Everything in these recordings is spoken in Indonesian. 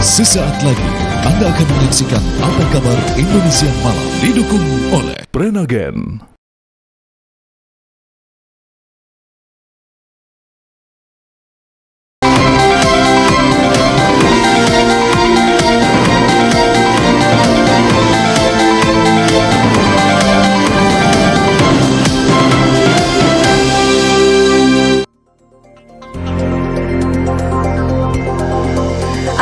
Sesaat lagi Anda akan menyaksikan Apa Kabar Indonesia Malam, didukung oleh Prenagen.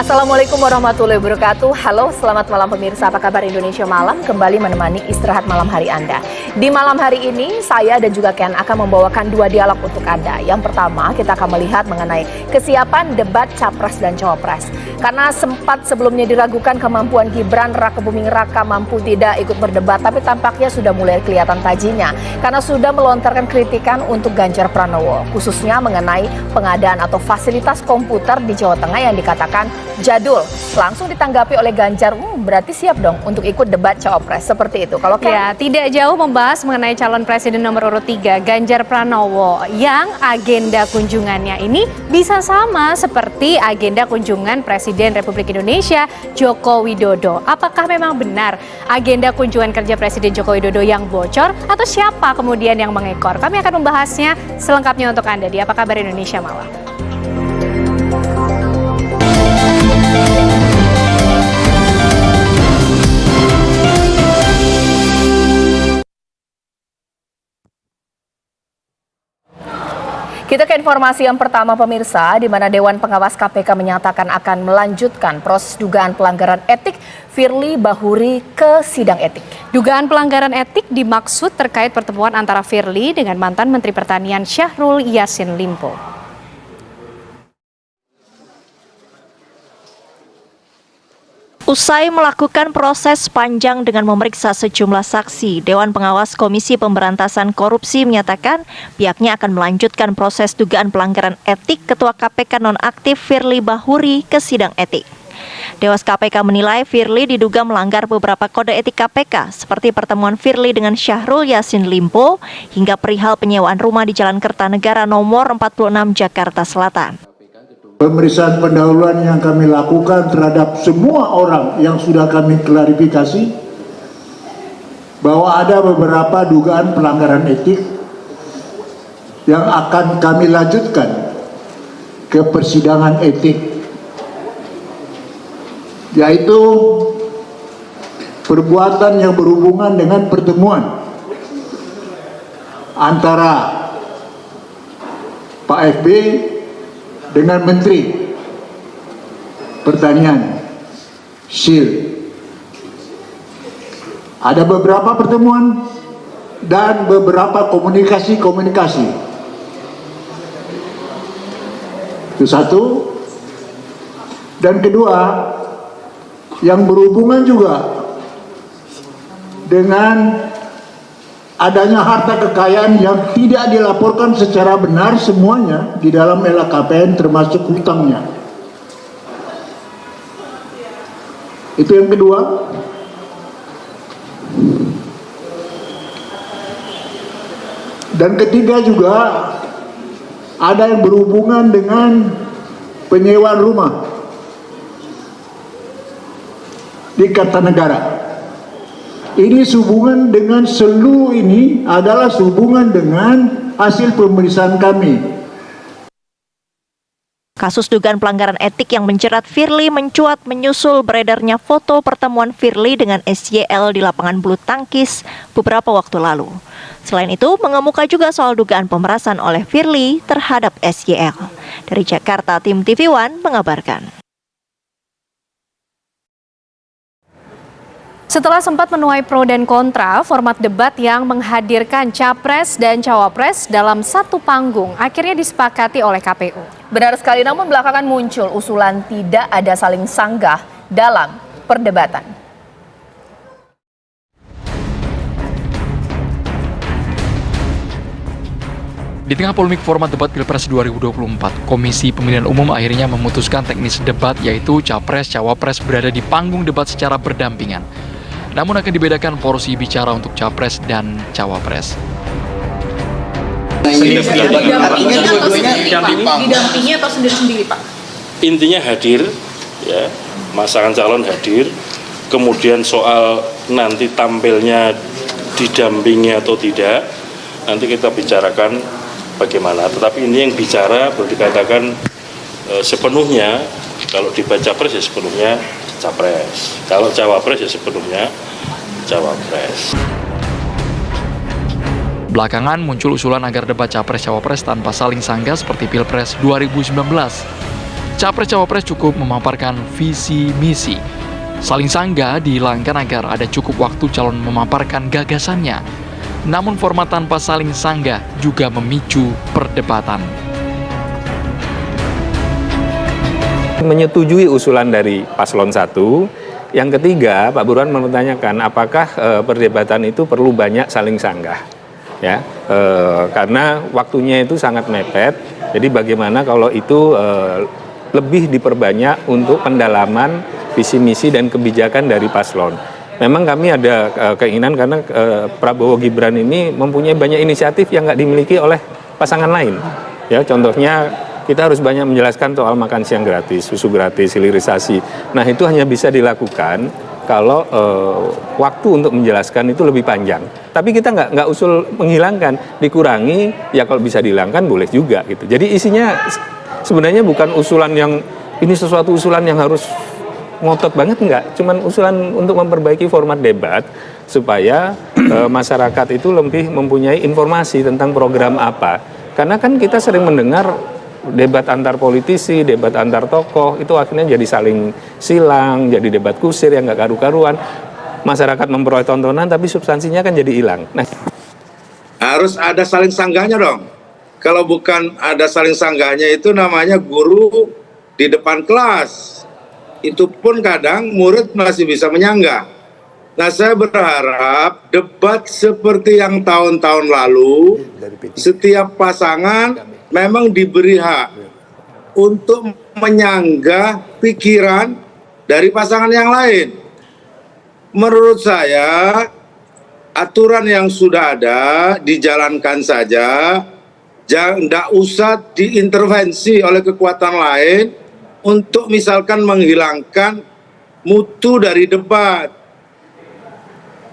Assalamualaikum warahmatullahi wabarakatuh. Halo, selamat malam pemirsa Apa Kabar Indonesia Malam, kembali menemani istirahat malam hari Anda. Di malam hari ini, saya dan juga Ken akan membawakan dua dialog untuk Anda. Yang pertama, kita akan melihat mengenai kesiapan debat Capres dan Cawapres. Karena sempat sebelumnya diragukan kemampuan Gibran Raka Buming Raka mampu tidak ikut berdebat, tapi tampaknya sudah mulai kelihatan tajinya. Karena sudah melontarkan kritikan untuk Ganjar Pranowo, khususnya mengenai pengadaan atau fasilitas komputer di Jawa Tengah yang dikatakan jadul. Langsung ditanggapi oleh Ganjar, berarti siap dong untuk ikut debat Cawapres, seperti itu. Kalau ya, tidak jauh membahas mengenai calon presiden nomor urut 3 Ganjar Pranowo yang agenda kunjungannya ini bisa sama seperti agenda kunjungan Presiden Republik Indonesia Joko Widodo. Apakah memang benar agenda kunjungan kerja Presiden Joko Widodo yang bocor atau siapa kemudian yang mengekor? Kami akan membahasnya selengkapnya untuk Anda di Apa Kabar Indonesia Malam. Kita ke informasi yang pertama pemirsa, di mana Dewan Pengawas KPK menyatakan akan melanjutkan proses dugaan pelanggaran etik Firly Bahuri ke sidang etik. Dugaan pelanggaran etik dimaksud terkait pertemuan antara Firly dengan mantan Menteri Pertanian Syahrul Yassin Limpo. Usai melakukan proses panjang dengan memeriksa sejumlah saksi, Dewan Pengawas Komisi Pemberantasan Korupsi menyatakan pihaknya akan melanjutkan proses dugaan pelanggaran etik Ketua KPK nonaktif Firly Bahuri ke sidang etik. Dewas KPK menilai Firly diduga melanggar beberapa kode etik KPK seperti pertemuan Firly dengan Syahrul Yassin Limpo hingga perihal penyewaan rumah di Jalan Kertanegara nomor 46 Jakarta Selatan. Pemeriksaan pendahuluan yang kami lakukan terhadap semua orang yang sudah kami klarifikasi bahwa ada beberapa dugaan pelanggaran etik yang akan kami lanjutkan ke persidangan etik, yaitu perbuatan yang berhubungan dengan pertemuan antara Pak FB dengan Menteri Pertanian SIL. Ada beberapa pertemuan dan beberapa komunikasi. Itu satu. Dan kedua, yang berhubungan juga dengan adanya harta kekayaan yang tidak dilaporkan secara benar semuanya di dalam LHKPN termasuk hutangnya. Itu yang kedua. Dan ketiga juga ada yang berhubungan dengan penyewaan rumah di Kertanegara. Ini sehubungan dengan seluruh ini adalah sehubungan dengan hasil pemeriksaan kami. Kasus dugaan pelanggaran etik yang menjerat Firly mencuat menyusul beredarnya foto pertemuan Firly dengan SYL di lapangan bulu tangkis beberapa waktu lalu. Selain itu, mengemuka juga soal dugaan pemerasan oleh Firly terhadap SYL. Dari Jakarta, tim TV One mengabarkan. Setelah sempat menuai pro dan kontra, format debat yang menghadirkan Capres dan Cawapres dalam satu panggung akhirnya disepakati oleh KPU. Benar sekali, namun belakangan muncul usulan tidak ada saling sanggah dalam perdebatan. Di tengah polemik format debat Pilpres 2024, Komisi Pemilihan Umum akhirnya memutuskan teknis debat, yaitu Capres-Cawapres berada di panggung debat secara berdampingan. Namun akan dibedakan porsi bicara untuk Capres dan Cawapres. Didampingi atau sendiri-sendiri, Pak? Intinya hadir, ya, pasangan calon hadir, kemudian soal nanti tampilnya didampingi atau tidak, nanti kita bicarakan bagaimana. Tetapi ini yang bicara boleh dikatakan sepenuhnya, kalau dibaca pres ya sepenuhnya capres, kalau cawapres ya sepenuhnya cawapres. Belakangan muncul usulan agar debat capres-cawapres tanpa saling sanggah seperti Pilpres 2019. Capres-cawapres cukup memaparkan visi misi. Saling sanggah dihilangkan agar ada cukup waktu calon memaparkan gagasannya. Namun format tanpa saling sanggah juga memicu perdebatan. Menyetujui usulan dari paslon 1. Yang ketiga, Pak Burhan mempertanyakan apakah perdebatan itu perlu banyak saling sanggah. Ya, karena waktunya itu sangat mepet. Jadi bagaimana kalau itu lebih diperbanyak untuk pendalaman visi misi dan kebijakan dari paslon. Memang kami ada keinginan karena Prabowo Gibran ini mempunyai banyak inisiatif yang nggak dimiliki oleh pasangan lain. Ya, contohnya kita harus banyak menjelaskan soal makan siang gratis, susu gratis, hilirisasi. Nah, itu hanya bisa dilakukan kalau waktu untuk menjelaskan itu lebih panjang. Tapi kita nggak usul menghilangkan, dikurangi, ya kalau bisa dihilangkan boleh juga gitu. Jadi isinya sebenarnya bukan usulan yang, ini sesuatu usulan yang harus ngotot banget, enggak. Cuman usulan untuk memperbaiki format debat, supaya masyarakat itu lebih mempunyai informasi tentang program apa. Karena kan kita sering mendengar debat antar politisi, debat antar tokoh, itu akhirnya jadi saling silang, jadi debat kusir yang nggak karu-karuan. Masyarakat memperoleh tontonan, tapi substansinya kan jadi hilang. Nah, harus ada saling sanggahnya dong. Kalau bukan ada saling sanggahnya, itu namanya guru di depan kelas. Itu pun kadang murid masih bisa menyanggah. Nah, saya berharap debat seperti yang tahun-tahun lalu, setiap pasangan memang diberi hak untuk menyanggah pikiran dari pasangan yang lain. Menurut saya, aturan yang sudah ada dijalankan saja, tidak usah diintervensi oleh kekuatan lain untuk misalkan menghilangkan mutu dari debat.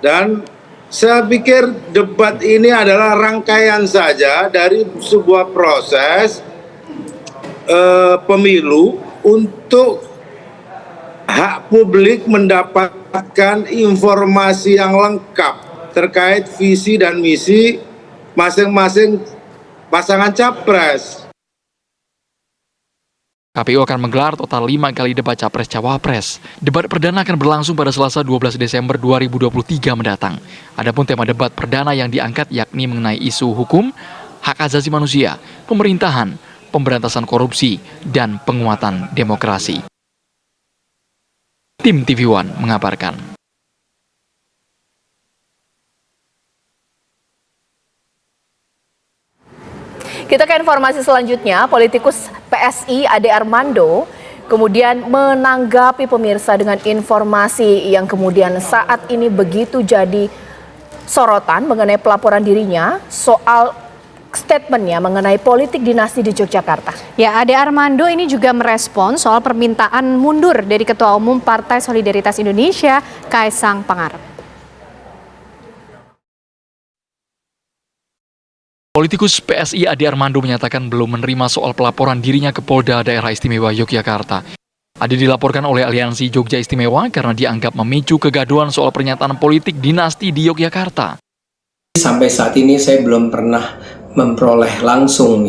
Dan saya pikir debat ini adalah rangkaian saja dari sebuah proses pemilu untuk hak publik mendapatkan informasi yang lengkap terkait visi dan misi masing-masing pasangan capres. KPU akan menggelar total 5 kali debat Capres-Cawapres. Debat perdana akan berlangsung pada Selasa 12 Desember 2023 mendatang. Adapun tema debat perdana yang diangkat yakni mengenai isu hukum, hak asasi manusia, pemerintahan, pemberantasan korupsi, dan penguatan demokrasi. Tim TV One mengabarkan. Kita ke informasi selanjutnya, politikus PSI Ade Armando kemudian menanggapi pemirsa dengan informasi yang kemudian saat ini begitu jadi sorotan mengenai pelaporan dirinya soal statementnya mengenai politik dinasti di Yogyakarta. Ya, Ade Armando ini juga merespon soal permintaan mundur dari Ketua Umum Partai Solidaritas Indonesia, Kaisang Pangarep. Politikus PSI Ade Armando menyatakan belum menerima soal pelaporan dirinya ke Polda Daerah Istimewa Yogyakarta. Ade dilaporkan oleh Aliansi Jogja Istimewa karena dianggap memicu kegaduhan soal pernyataan politik dinasti di Yogyakarta. Sampai saat ini saya belum pernah memperoleh langsung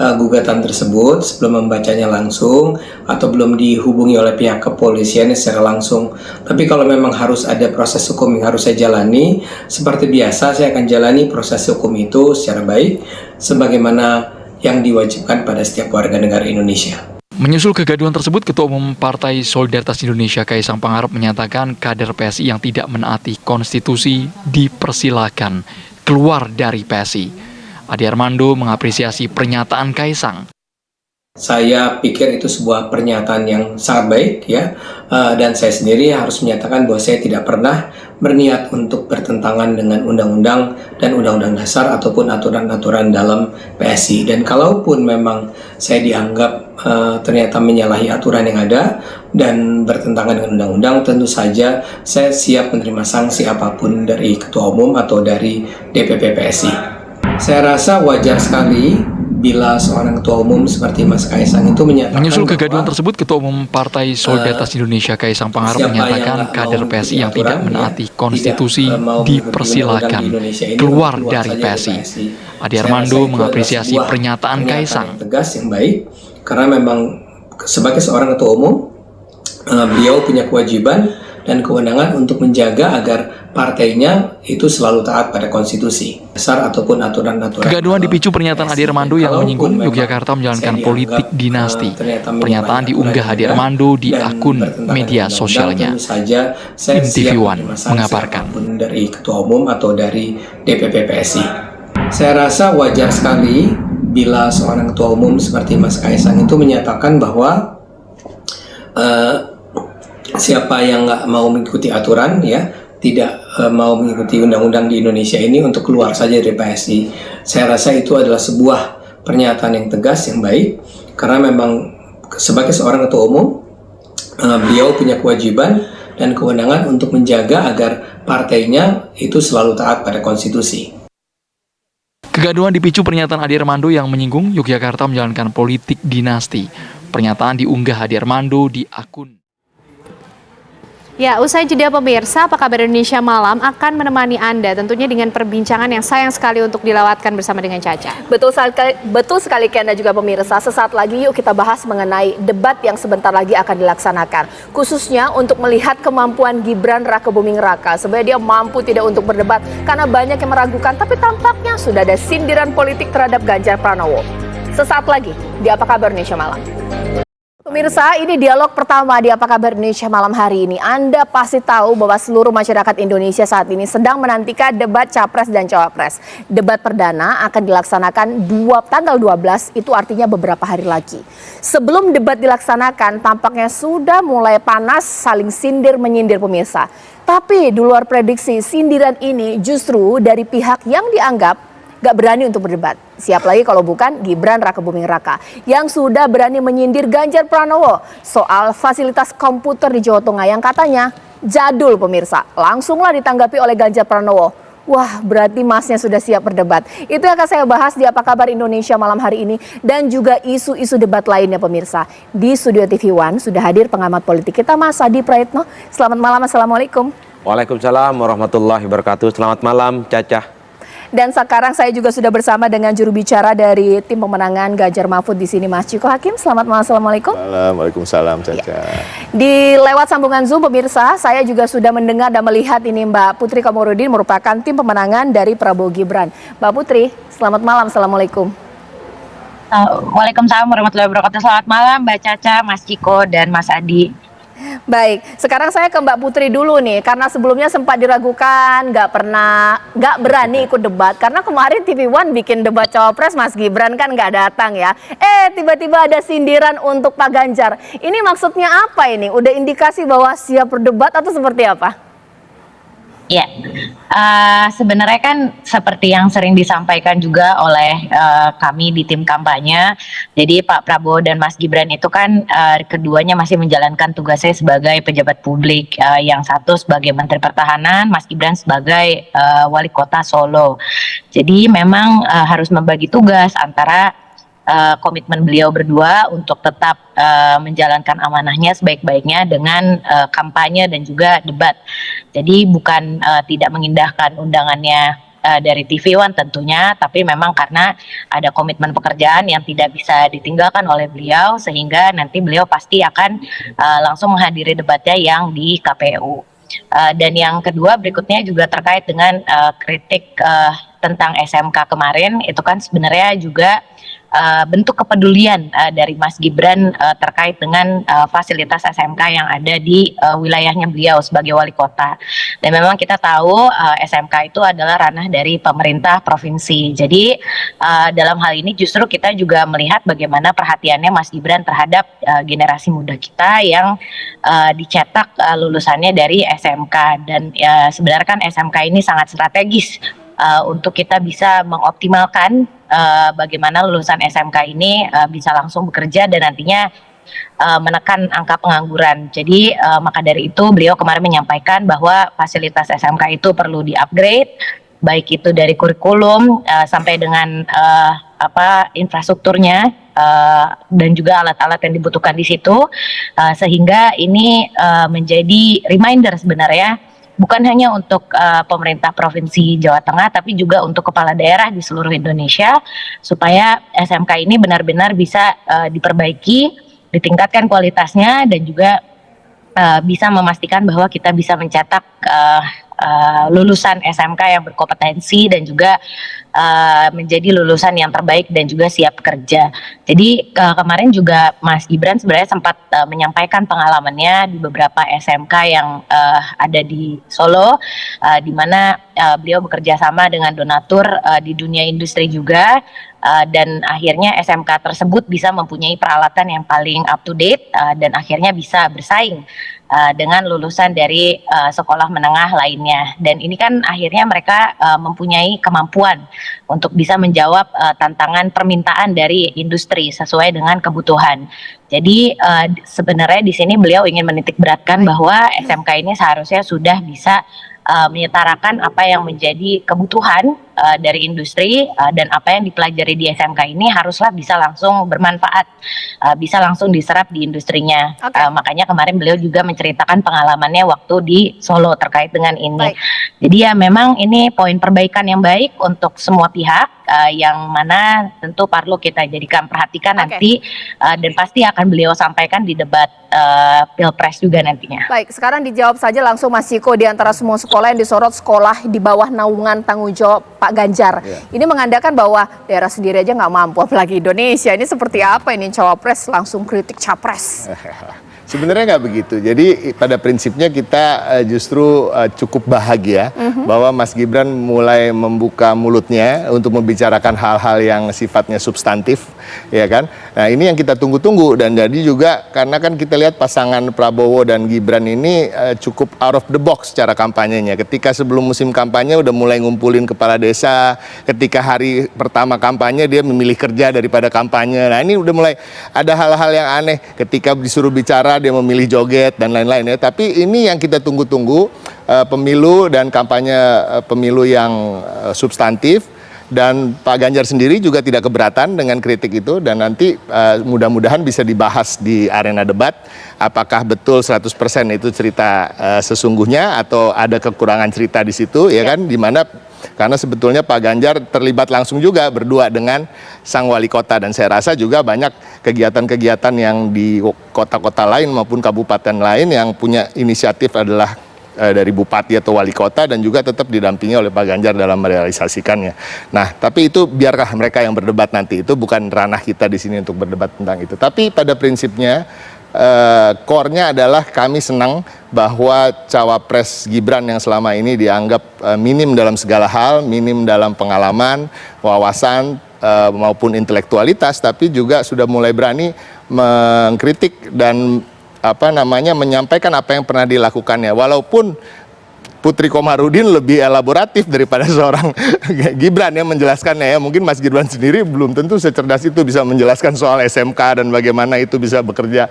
gugatan tersebut, sebelum membacanya langsung atau belum dihubungi oleh pihak kepolisian secara langsung. Tapi kalau memang harus ada proses hukum yang harus saya jalani, seperti biasa saya akan jalani proses hukum itu secara baik sebagaimana yang diwajibkan pada setiap warga negara Indonesia. Menyusul kegaduhan tersebut, Ketua Umum Partai Solidaritas Indonesia Kaisang Pangarep menyatakan kader PSI yang tidak menaati konstitusi dipersilakan keluar dari PSI. Ade Armando mengapresiasi pernyataan Kaisang. Saya pikir itu sebuah pernyataan yang sangat baik dan saya sendiri harus menyatakan bahwa saya tidak pernah berniat untuk bertentangan dengan undang-undang dan undang-undang dasar ataupun aturan-aturan dalam PSI. Dan kalaupun memang saya dianggap ternyata menyalahi aturan yang ada dan bertentangan dengan undang-undang, tentu saja saya siap menerima sanksi apapun dari Ketua Umum atau dari DPP PSI. Saya rasa wajar sekali bila seorang ketua umum seperti Mas Kaisang itu menyatakan Menyusul kegaduhan tersebut, Ketua Umum Partai Solidaritas Indonesia Kaisang Pangarep menyatakan kader PSI yang tidak menaati konstitusi dipersilakan keluar dari PSI. Ade Armando mengapresiasi pernyataan Kaisang. Tegas yang baik, karena memang sebagai seorang ketua umum, beliau punya kewajiban dan kewenangan untuk menjaga agar partainya itu selalu taat pada konstitusi dasar ataupun aturan-aturan. Kegaduhan dipicu pernyataan Ade Armando yang menyinggung Yogyakarta menjalankan politik dinasti. Pernyataan diunggah Ade Armando di akun media sosialnya. Tim TV One mengabarkan. Dari Ketua Umum atau dari DPP PSI. Saya rasa wajar sekali bila seorang ketua umum seperti Mas Kaisang itu menyatakan bahwa siapa yang nggak mau mengikuti aturan, ya, tidak mau mengikuti undang-undang di Indonesia ini, untuk keluar saja dari PSI. Saya rasa itu adalah sebuah pernyataan yang tegas, yang baik, karena memang sebagai seorang ketua umum, beliau punya kewajiban dan kewenangan untuk menjaga agar partainya itu selalu taat pada konstitusi. Kegaduhan dipicu pernyataan Ade Armando yang menyinggung Yogyakarta menjalankan politik dinasti. Pernyataan diunggah Ade Armando di akun. Ya, usai jeda pemirsa, Apa Kabar Indonesia Malam akan menemani Anda tentunya dengan perbincangan yang sayang sekali untuk dilewatkan bersama dengan Caca. Betul sekali Ken dan juga pemirsa. Sesaat lagi yuk kita bahas mengenai debat yang sebentar lagi akan dilaksanakan. Khususnya untuk melihat kemampuan Gibran Rakebuming Raka. Sebenarnya dia mampu tidak untuk berdebat karena banyak yang meragukan, tapi tampaknya sudah ada sindiran politik terhadap Ganjar Pranowo. Sesaat lagi di Apa Kabar Indonesia Malam. Pemirsa, ini dialog pertama di Apa Kabar Indonesia Malam hari ini. Anda pasti tahu bahwa seluruh masyarakat Indonesia saat ini sedang menantikan debat Capres dan Cawapres. Debat perdana akan dilaksanakan tanggal 12, itu artinya beberapa hari lagi. Sebelum debat dilaksanakan, tampaknya sudah mulai panas saling sindir-menyindir pemirsa. Tapi di luar prediksi, sindiran ini justru dari pihak yang dianggap gak berani untuk berdebat. Siap lagi kalau bukan Gibran Rakebuming Raka yang sudah berani menyindir Ganjar Pranowo soal fasilitas komputer di Jawa Tengah yang katanya jadul pemirsa. Langsunglah ditanggapi oleh Ganjar Pranowo. Wah, berarti masnya sudah siap berdebat. Itu yang akan saya bahas di Apa Kabar Indonesia Malam hari ini. Dan juga isu-isu debat lainnya pemirsa. Di Studio TV One sudah hadir pengamat politik kita Mas Adi Praetno. Selamat malam, Assalamualaikum. Waalaikumsalam warahmatullahi wabarakatuh. Selamat malam Caca. Dan sekarang saya juga sudah bersama dengan juru bicara dari tim pemenangan Ganjar Mahfud di sini, Mas Ciko Hakim. Selamat malam, Assalamualaikum. Waalaikumsalam, Caca. Ya. Di lewat sambungan Zoom pemirsa, saya juga sudah mendengar dan melihat ini Mbak Putri Komarudin merupakan tim pemenangan dari Prabowo Gibran. Mbak Putri, selamat malam, Assalamualaikum. Waalaikumsalam warahmatullahi wabarakatuh. Selamat malam Mbak Caca, Mas Ciko, dan Mas Adi. Baik, sekarang saya ke Mbak Putri dulu nih, karena sebelumnya sempat diragukan, nggak berani ikut debat, karena kemarin TV One bikin debat Cawapres, Mas Gibran kan nggak datang ya. Tiba-tiba ada sindiran untuk Pak Ganjar. Ini maksudnya apa ini? Udah indikasi bahwa siap berdebat atau seperti apa? Ya, sebenarnya kan seperti yang sering disampaikan juga oleh kami di tim kampanye. Jadi Pak Prabowo dan Mas Gibran itu kan keduanya masih menjalankan tugasnya sebagai pejabat publik. Yang satu sebagai Menteri Pertahanan, Mas Gibran sebagai Wali Kota Solo. Jadi memang harus membagi tugas antara komitmen beliau berdua untuk tetap menjalankan amanahnya sebaik-baiknya dengan kampanye dan juga debat. Jadi bukan tidak mengindahkan undangannya dari TV One tentunya, tapi memang karena ada komitmen pekerjaan yang tidak bisa ditinggalkan oleh beliau, sehingga nanti beliau pasti akan langsung menghadiri debatnya yang di KPU. Dan yang kedua berikutnya juga terkait dengan kritik tentang SMK kemarin, itu kan sebenarnya juga bentuk kepedulian dari Mas Gibran terkait dengan fasilitas SMK yang ada di wilayahnya beliau sebagai wali kota. Dan memang kita tahu SMK itu adalah ranah dari pemerintah provinsi. Jadi dalam hal ini justru kita juga melihat bagaimana perhatiannya Mas Gibran terhadap generasi muda kita yang dicetak lulusannya dari SMK. Dan sebenarnya kan SMK ini sangat strategis untuk kita bisa mengoptimalkan bagaimana lulusan SMK ini bisa langsung bekerja dan nantinya menekan angka pengangguran. Jadi maka dari itu beliau kemarin menyampaikan bahwa fasilitas SMK itu perlu di-upgrade, baik itu dari kurikulum sampai dengan infrastrukturnya dan juga alat-alat yang dibutuhkan di situ, sehingga ini menjadi reminder sebenarnya bukan hanya untuk pemerintah Provinsi Jawa Tengah, tapi juga untuk kepala daerah di seluruh Indonesia, supaya SMK ini benar-benar bisa diperbaiki, ditingkatkan kualitasnya, dan juga bisa memastikan bahwa kita bisa mencetak lulusan SMK yang berkompetensi dan juga menjadi lulusan yang terbaik dan juga siap kerja. Jadi kemarin juga Mas Gibran sebenarnya sempat menyampaikan pengalamannya di beberapa SMK yang ada di Solo, di mana beliau bekerja sama dengan donatur di dunia industri juga, dan akhirnya SMK tersebut bisa mempunyai peralatan yang paling up to date dan akhirnya bisa bersaing dengan lulusan dari sekolah menengah lainnya. Dan ini kan akhirnya mereka mempunyai kemampuan untuk bisa menjawab tantangan permintaan dari industri sesuai dengan kebutuhan. Jadi sebenarnya di sini beliau ingin menitik beratkan bahwa SMK ini seharusnya sudah bisa menyetarakan apa yang menjadi kebutuhan dari industri, dan apa yang dipelajari di SMK ini haruslah bisa langsung bermanfaat, bisa langsung diserap di industrinya. Makanya kemarin beliau juga menceritakan pengalamannya waktu di Solo terkait dengan ini. Jadi ya memang ini poin perbaikan yang baik untuk semua pihak, yang mana tentu perlu kita jadikan perhatikan nanti, dan pasti akan beliau sampaikan di debat Pilpres juga nantinya. Baik, sekarang dijawab saja langsung Mas Ciko, di antara semua sekolah yang disorot sekolah di bawah naungan tanggung jawab Pak Ganjar. Ini mengandalkan bahwa daerah sendiri aja nggak mampu, apalagi Indonesia. Ini seperti apa ini cawapres langsung kritik capres? Sebenarnya nggak begitu. Jadi pada prinsipnya kita justru cukup bahagia bahwa Mas Gibran mulai membuka mulutnya untuk membicarakan hal-hal yang sifatnya substantif, ya kan? Nah ini yang kita tunggu-tunggu, dan jadi juga karena kan kita lihat pasangan Prabowo dan Gibran ini cukup out of the box cara kampanyenya. Ketika sebelum musim kampanye udah mulai ngumpulin kepala desa, ketika hari pertama kampanye dia memilih kerja daripada kampanye. Nah ini udah mulai ada hal-hal yang aneh ketika disuruh bicara dia memilih joget dan lain-lain ya. Tapi ini yang kita tunggu-tunggu, pemilu dan kampanye pemilu yang substantif, dan Pak Ganjar sendiri juga tidak keberatan dengan kritik itu, dan nanti mudah-mudahan bisa dibahas di arena debat apakah betul 100% itu cerita sesungguhnya atau ada kekurangan cerita di situ, ya kan, di mana karena sebetulnya Pak Ganjar terlibat langsung juga berdua dengan sang wali kota, dan saya rasa juga banyak kegiatan-kegiatan yang di kota-kota lain maupun kabupaten lain yang punya inisiatif adalah dari bupati atau wali kota, dan juga tetap didampingi oleh Pak Ganjar dalam merealisasikannya. Nah, tapi itu biarkah mereka yang berdebat nanti, itu bukan ranah kita di sini untuk berdebat tentang itu. Tapi pada prinsipnya core-nya adalah kami senang bahwa cawapres Gibran yang selama ini dianggap minim dalam segala hal, minim dalam pengalaman, wawasan maupun intelektualitas, tapi juga sudah mulai berani mengkritik dan menyampaikan apa yang pernah dilakukannya. Walaupun Putri Komarudin lebih elaboratif daripada seorang Gibran yang menjelaskannya ya. Mungkin Mas Gibran sendiri belum tentu secerdas itu bisa menjelaskan soal SMK dan bagaimana itu bisa bekerja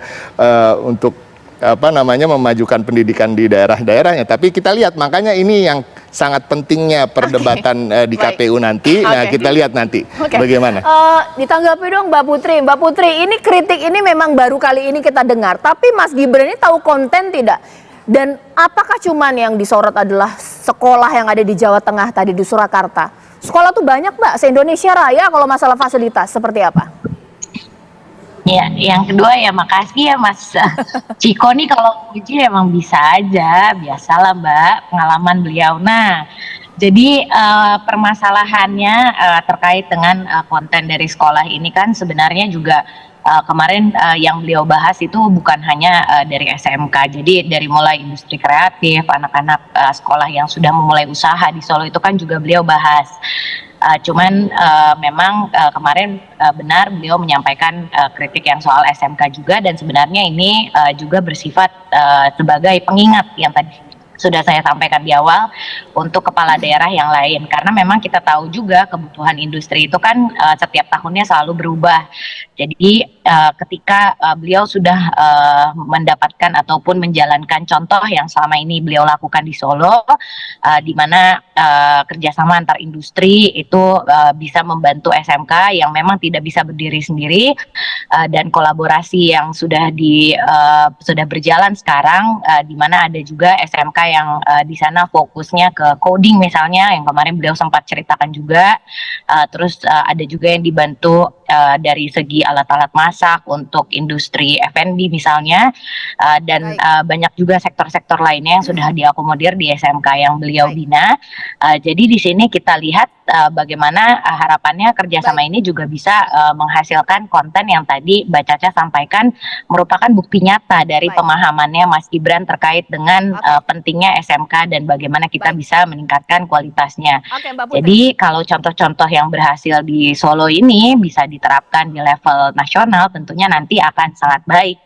untuk memajukan pendidikan di daerah-daerahnya. Tapi kita lihat, makanya ini yang sangat pentingnya perdebatan di KPU nanti. Nah, kita lihat nanti bagaimana. Ditanggapi dong Mbak Putri. Mbak Putri, ini kritik ini memang baru kali ini kita dengar. Tapi Mas Gibran ini tahu konten tidak? Dan apakah cuman yang disorot adalah sekolah yang ada di Jawa Tengah tadi, di Surakarta? Sekolah tuh banyak Mbak, se-Indonesia Raya. Kalau masalah fasilitas seperti apa? Ya, yang kedua ya makasih ya Mas Ciko nih, kalau uji emang bisa aja, biasalah Mbak, pengalaman beliau. Nah, Jadi permasalahannya terkait dengan konten dari sekolah ini kan sebenarnya juga kemarin yang beliau bahas itu bukan hanya dari SMK, jadi dari mulai industri kreatif, anak-anak sekolah yang sudah memulai usaha di Solo itu kan juga beliau bahas. Cuman memang kemarin benar beliau menyampaikan kritik yang soal SMK juga, dan sebenarnya ini juga bersifat sebagai pengingat yang tadi sudah saya sampaikan di awal untuk kepala daerah yang lain, karena memang kita tahu juga kebutuhan industri itu kan setiap tahunnya selalu berubah. Jadi ketika beliau sudah mendapatkan ataupun menjalankan contoh yang selama ini beliau lakukan di Solo, di mana kerjasama antar industri itu bisa membantu SMK yang memang tidak bisa berdiri sendiri, dan kolaborasi yang sudah berjalan sekarang, di mana ada juga SMK yang di sana fokusnya ke coding misalnya, yang kemarin beliau sempat ceritakan juga. Terus ada juga yang dibantu dari segi alat-alat masak untuk industri F&B misalnya, dan banyak juga sektor-sektor lainnya yang sudah diakomodir di SMK yang beliau bina. Jadi di sini kita lihat bagaimana harapannya kerjasama ini juga bisa menghasilkan konten yang tadi Mbak Caca sampaikan merupakan bukti nyata dari pemahamannya Mas Gibran terkait dengan pentingnya SMK dan bagaimana kita bisa meningkatkan kualitasnya. Jadi kalau contoh-contoh yang berhasil di Solo ini bisa diterapkan di level nasional, tentunya nanti akan sangat baik.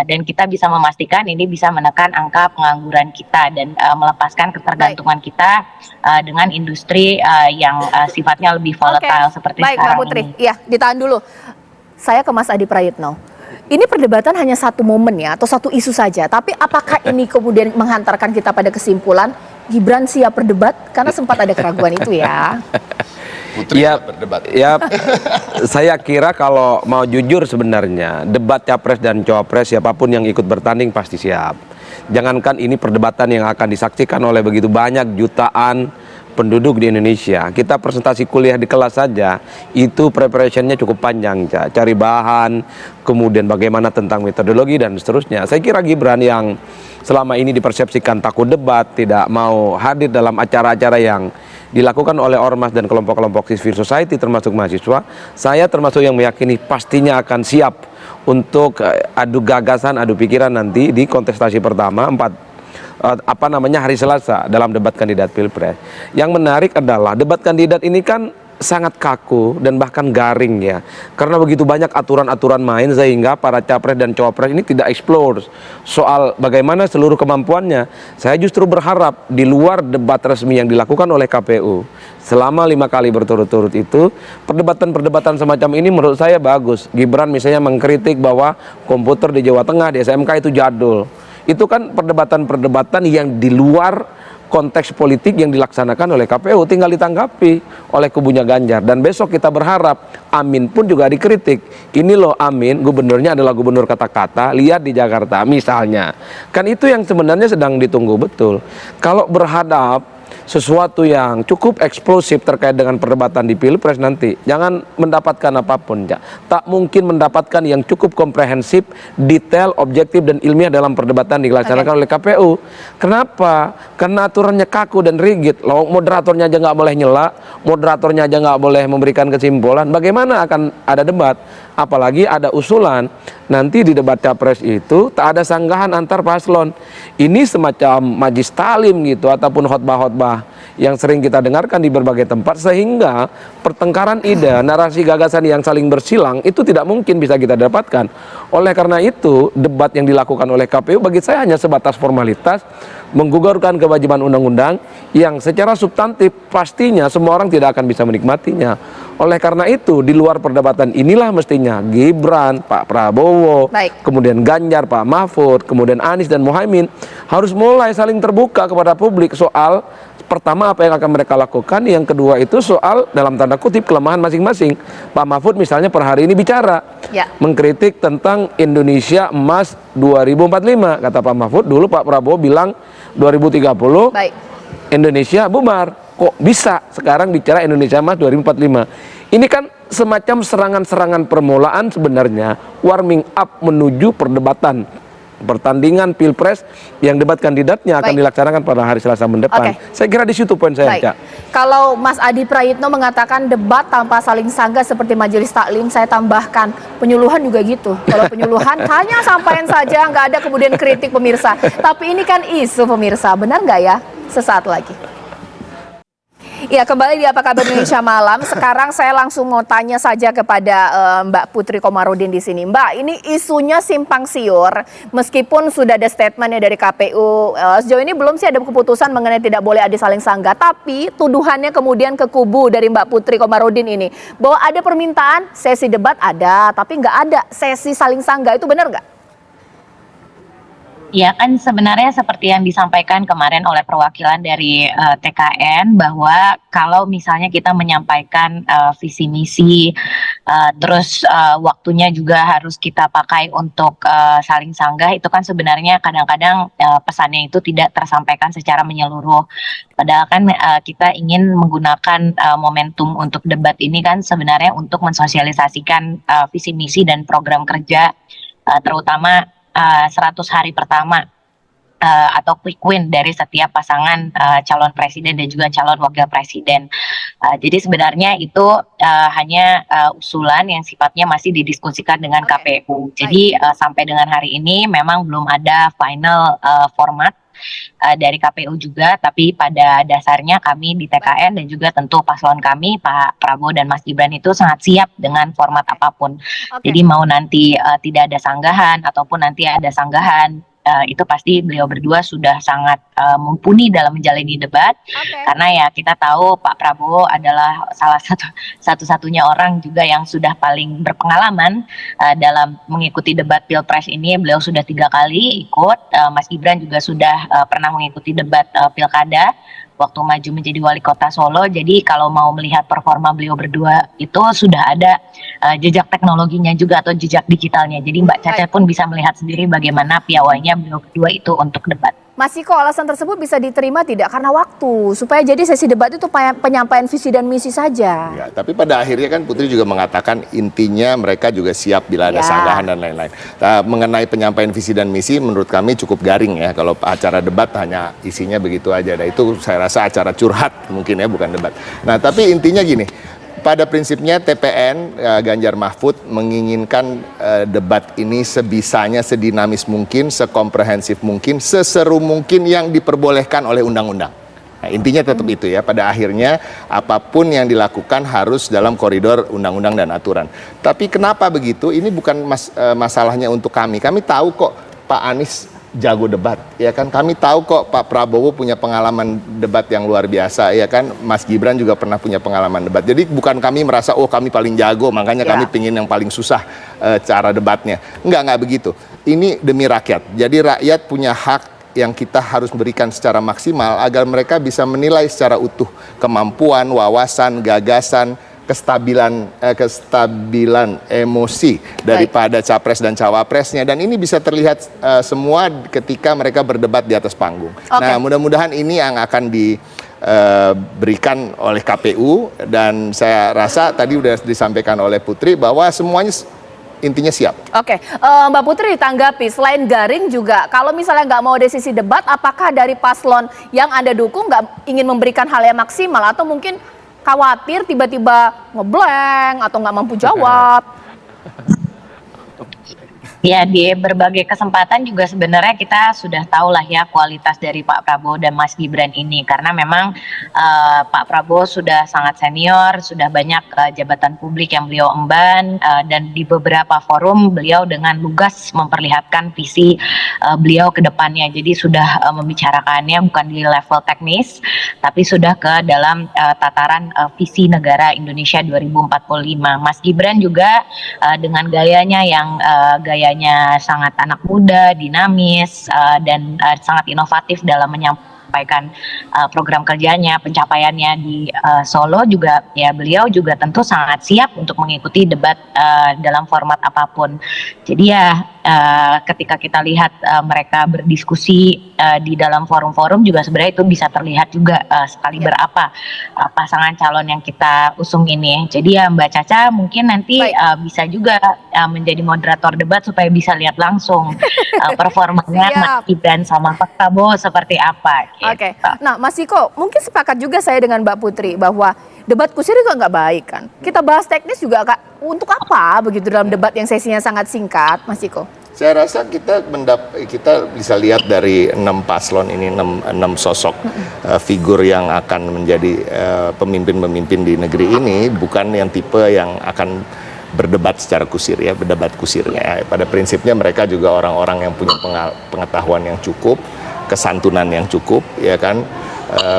Dan kita bisa memastikan ini bisa menekan angka pengangguran kita dan melepaskan ketergantungan kita dengan industri yang sifatnya lebih volatile seperti Baik, sekarang Mbak Putri. ini. Iya, ditahan dulu. Saya ke Mas Adi Prayitno. Ini perdebatan hanya satu momen ya, atau satu isu saja. Tapi apakah ini kemudian menghantarkan kita pada kesimpulan Gibran siap berdebat? Karena sempat ada keraguan itu ya. Putri berdebat. Ya, saya kira kalau mau jujur sebenarnya debat capres dan cawapres siapapun yang ikut bertanding pasti siap. Jangankan ini perdebatan yang akan disaksikan oleh begitu banyak jutaan penduduk di Indonesia. Kita presentasi kuliah di kelas saja itu preparationnya cukup panjang, cari bahan, kemudian bagaimana tentang metodologi dan seterusnya. Saya kira Gibran yang selama ini dipersepsikan takut debat, tidak mau hadir dalam acara-acara yang dilakukan oleh ormas dan kelompok-kelompok civil society termasuk mahasiswa, saya termasuk yang meyakini pastinya akan siap untuk adu gagasan, adu pikiran nanti di kontestasi pertama hari Selasa dalam debat kandidat Pilpres. Yang menarik adalah debat kandidat ini kan sangat kaku dan bahkan garing ya, karena begitu banyak aturan-aturan main sehingga para capres dan cawapres ini tidak explore soal bagaimana seluruh kemampuannya. Saya justru berharap di luar debat resmi yang dilakukan oleh KPU selama 5 kali berturut-turut itu, perdebatan-perdebatan semacam ini menurut saya bagus. Gibran misalnya mengkritik bahwa komputer di Jawa Tengah di SMK itu jadul. Itu kan perdebatan-perdebatan yang di luar konteks politik yang dilaksanakan oleh KPU, tinggal ditanggapi oleh kubunya Ganjar. Dan besok kita berharap Amin pun juga dikritik. Ini loh Amin, gubernurnya adalah gubernur kata-kata, lihat di Jakarta misalnya. Kan itu yang sebenarnya sedang ditunggu betul. Kalau berhadap sesuatu yang cukup eksplosif terkait dengan perdebatan di Pilpres nanti, jangan mendapatkan apapun, tak mungkin mendapatkan yang cukup komprehensif, detail, objektif dan ilmiah dalam perdebatan dilaksanakan oleh KPU. Kenapa? Karena aturannya kaku dan rigid. Loh, moderatornya aja nggak boleh nyela, moderatornya aja nggak boleh memberikan kesimpulan. Bagaimana akan ada debat? Apalagi ada usulan nanti di debat capres itu tak ada sanggahan antar paslon. Ini semacam majlis talim gitu ataupun khotbah-khotbah yang sering kita dengarkan di berbagai tempat, sehingga pertengkaran ide, narasi gagasan yang saling bersilang itu tidak mungkin bisa kita dapatkan. Oleh karena itu debat yang dilakukan oleh KPU bagi saya hanya sebatas formalitas, menggugurkan kewajiban undang-undang yang secara substantif pastinya semua orang tidak akan bisa menikmatinya. Oleh karena itu di luar perdebatan inilah mestinya Gibran, Pak Prabowo, kemudian Ganjar, Pak Mahfud, kemudian Anies dan Muhaimin harus mulai saling terbuka kepada publik soal pertama apa yang akan mereka lakukan, yang kedua itu soal dalam tanda kutip kelemahan masing-masing. Pak Mahfud misalnya per hari ini bicara mengkritik tentang Indonesia Emas 2045. Kata Pak Mahfud, dulu Pak Prabowo bilang 2030 Indonesia bubar. Kok bisa sekarang bicara Indonesia Emas 2045? Ini kan semacam serangan-serangan permulaan sebenarnya, warming up menuju perdebatan pertandingan pilpres yang debat kandidatnya akan dilaksanakan pada hari Selasa mendepan. Saya kira di situ poin saya, Cak. Kalau Mas Adi Prayitno mengatakan debat tanpa saling sanggah seperti majelis taklim, saya tambahkan penyuluhan juga gitu. Kalau penyuluhan hanya sampaikan saja, nggak ada kemudian kritik pemirsa. Tapi ini kan isu pemirsa, benar nggak ya? Sesaat lagi. Ya, kembali di Apa Kabar Indonesia Malam. Sekarang saya langsung mau tanya saja kepada Mbak Putri Komarudin di sini. Mbak, ini isunya simpang siur. Meskipun sudah ada statementnya dari KPU, sejauh ini belum sih ada keputusan mengenai tidak boleh ada saling sanggah. Tapi tuduhannya kemudian ke kubu dari Mbak Putri Komarudin ini, bahwa ada permintaan sesi debat ada, tapi nggak ada sesi saling sanggah. Itu benar nggak? Ya kan sebenarnya seperti yang disampaikan kemarin oleh perwakilan dari TKN, bahwa kalau misalnya kita menyampaikan visi misi, terus waktunya juga harus kita pakai untuk saling sanggah, itu kan sebenarnya kadang-kadang pesannya itu tidak tersampaikan secara menyeluruh. Padahal kan kita ingin menggunakan momentum untuk debat ini kan sebenarnya untuk mensosialisasikan visi misi dan program kerja, terutama 100 hari pertama atau quick win dari setiap pasangan calon presiden dan juga calon wakil presiden. Jadi sebenarnya itu hanya usulan yang sifatnya masih didiskusikan dengan KPU. Jadi sampai dengan hari ini memang belum ada final format dari KPU juga, tapi pada dasarnya kami di TKN dan juga tentu paslon kami Pak Prabowo dan Mas Gibran itu sangat siap dengan format apapun. Jadi mau nanti tidak ada sanggahan ataupun nanti ada sanggahan, itu pasti beliau berdua sudah sangat mumpuni dalam menjalani debat, karena ya kita tahu Pak Prabowo adalah salah satu-satunya orang juga yang sudah paling berpengalaman dalam mengikuti debat pilpres ini. Beliau sudah 3 kali ikut, Mas Gibran juga sudah pernah mengikuti debat pilkada waktu maju menjadi wali kota Solo. Jadi kalau mau melihat performa beliau berdua itu sudah ada jejak teknologinya juga atau jejak digitalnya. Jadi Mbak Caca pun bisa melihat sendiri bagaimana piawainya beliau berdua itu untuk debat. Mas Iko, alasan tersebut bisa diterima tidak karena waktu, supaya jadi sesi debat itu penyampaian visi dan misi saja. Ya, tapi pada akhirnya kan Putri juga mengatakan intinya mereka juga siap bila ada sanggahan dan lain-lain. Nah, mengenai penyampaian visi dan misi menurut kami cukup garing ya, kalau acara debat hanya isinya begitu aja. Nah, itu saya rasa acara curhat mungkin ya, bukan debat. Nah, tapi intinya gini, pada prinsipnya TPN Ganjar Mahfud menginginkan debat ini sebisanya sedinamis mungkin, sekomprehensif mungkin, seseru mungkin yang diperbolehkan oleh undang-undang. Nah, intinya tetap itu ya, pada akhirnya apapun yang dilakukan harus dalam koridor undang-undang dan aturan. Tapi kenapa begitu? Ini bukan masalahnya untuk kami. Kami tahu kok Pak Anies jago debat, ya kan? Kami tahu kok Pak Prabowo punya pengalaman debat yang luar biasa, ya kan? Mas Gibran juga pernah punya pengalaman debat. Jadi bukan kami merasa oh kami paling jago, makanya kami pingin yang paling susah cara debatnya. Enggak begitu. Ini demi rakyat. Jadi rakyat punya hak yang kita harus berikan secara maksimal agar mereka bisa menilai secara utuh kemampuan, wawasan, gagasan, kestabilan emosi daripada capres dan cawapresnya, dan ini bisa terlihat semua ketika mereka berdebat di atas panggung. Nah, mudah-mudahan ini yang akan diberikan oleh KPU, dan saya rasa tadi sudah disampaikan oleh Putri bahwa semuanya intinya siap. Mbak Putri tanggapi, selain garing juga, kalau misalnya nggak mau ada sisi debat, apakah dari paslon yang Anda dukung nggak ingin memberikan hal yang maksimal, atau mungkin khawatir tiba-tiba ngeblank atau nggak mampu jawab? Ya, di berbagai kesempatan juga sebenarnya kita sudah tahu lah ya kualitas dari Pak Prabowo dan Mas Gibran ini, karena memang Pak Prabowo sudah sangat senior, sudah banyak jabatan publik yang beliau emban, dan di beberapa forum beliau dengan lugas memperlihatkan visi beliau ke depannya. Jadi sudah membicarakannya bukan di level teknis, tapi sudah ke dalam tataran visi negara Indonesia 2045. Mas Gibran juga dengan gayanya yang sangat anak muda, dinamis, dan sangat inovatif dalam menyampaikan program kerjanya, pencapaiannya di Solo juga, ya beliau juga tentu sangat siap untuk mengikuti debat dalam format apapun. Jadi ya ketika kita lihat mereka berdiskusi di dalam forum-forum juga sebenarnya itu bisa terlihat juga sekali berapa pasangan calon yang kita usung ini. Jadi ya Mbak Caca mungkin nanti bisa juga menjadi moderator debat supaya bisa lihat langsung performanya Mas Gibran sama Pak Prabowo seperti apa. Gitu. Oke. Nah Mas Ciko, mungkin sepakat juga saya dengan Mbak Putri bahwa debat kusir juga nggak baik kan. Kita bahas teknis juga untuk apa begitu dalam debat yang sesinya sangat singkat, Mas Ciko? Saya rasa kita bisa lihat dari 6 paslon ini, 6 sosok figur yang akan menjadi pemimpin-pemimpin di negeri ini bukan yang tipe yang akan berdebat secara kusir ya, berdebat kusir ya. Pada prinsipnya mereka juga orang-orang yang punya pengetahuan yang cukup, kesantunan yang cukup, ya kan,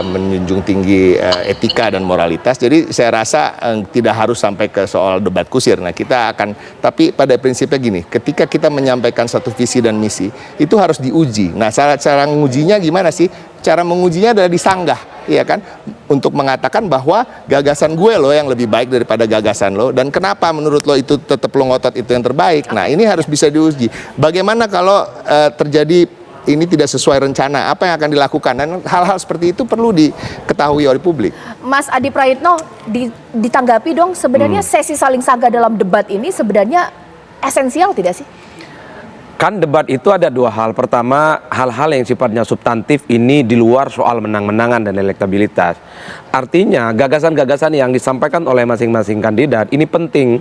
menjunjung tinggi etika dan moralitas. Jadi saya rasa tidak harus sampai ke soal debat kusir. Nah kita akan, tapi pada prinsipnya gini, ketika kita menyampaikan satu visi dan misi, itu harus diuji. Nah cara mengujinya gimana sih? Cara mengujinya adalah disanggah, ya kan? Untuk mengatakan bahwa gagasan gue loh yang lebih baik daripada gagasan lo, dan kenapa menurut lo itu tetap lo ngotot itu yang terbaik. Nah ini harus bisa diuji. Bagaimana kalau terjadi ini tidak sesuai rencana, apa yang akan dilakukan, dan hal-hal seperti itu perlu diketahui oleh publik. Mas Adi Praitno, ditanggapi dong, sebenarnya sesi saling sanggah dalam debat ini sebenarnya esensial tidak sih? Kan debat itu ada dua hal. Pertama, hal-hal yang sifatnya substantif ini di luar soal menang-menangan dan elektabilitas. Artinya gagasan-gagasan yang disampaikan oleh masing-masing kandidat ini penting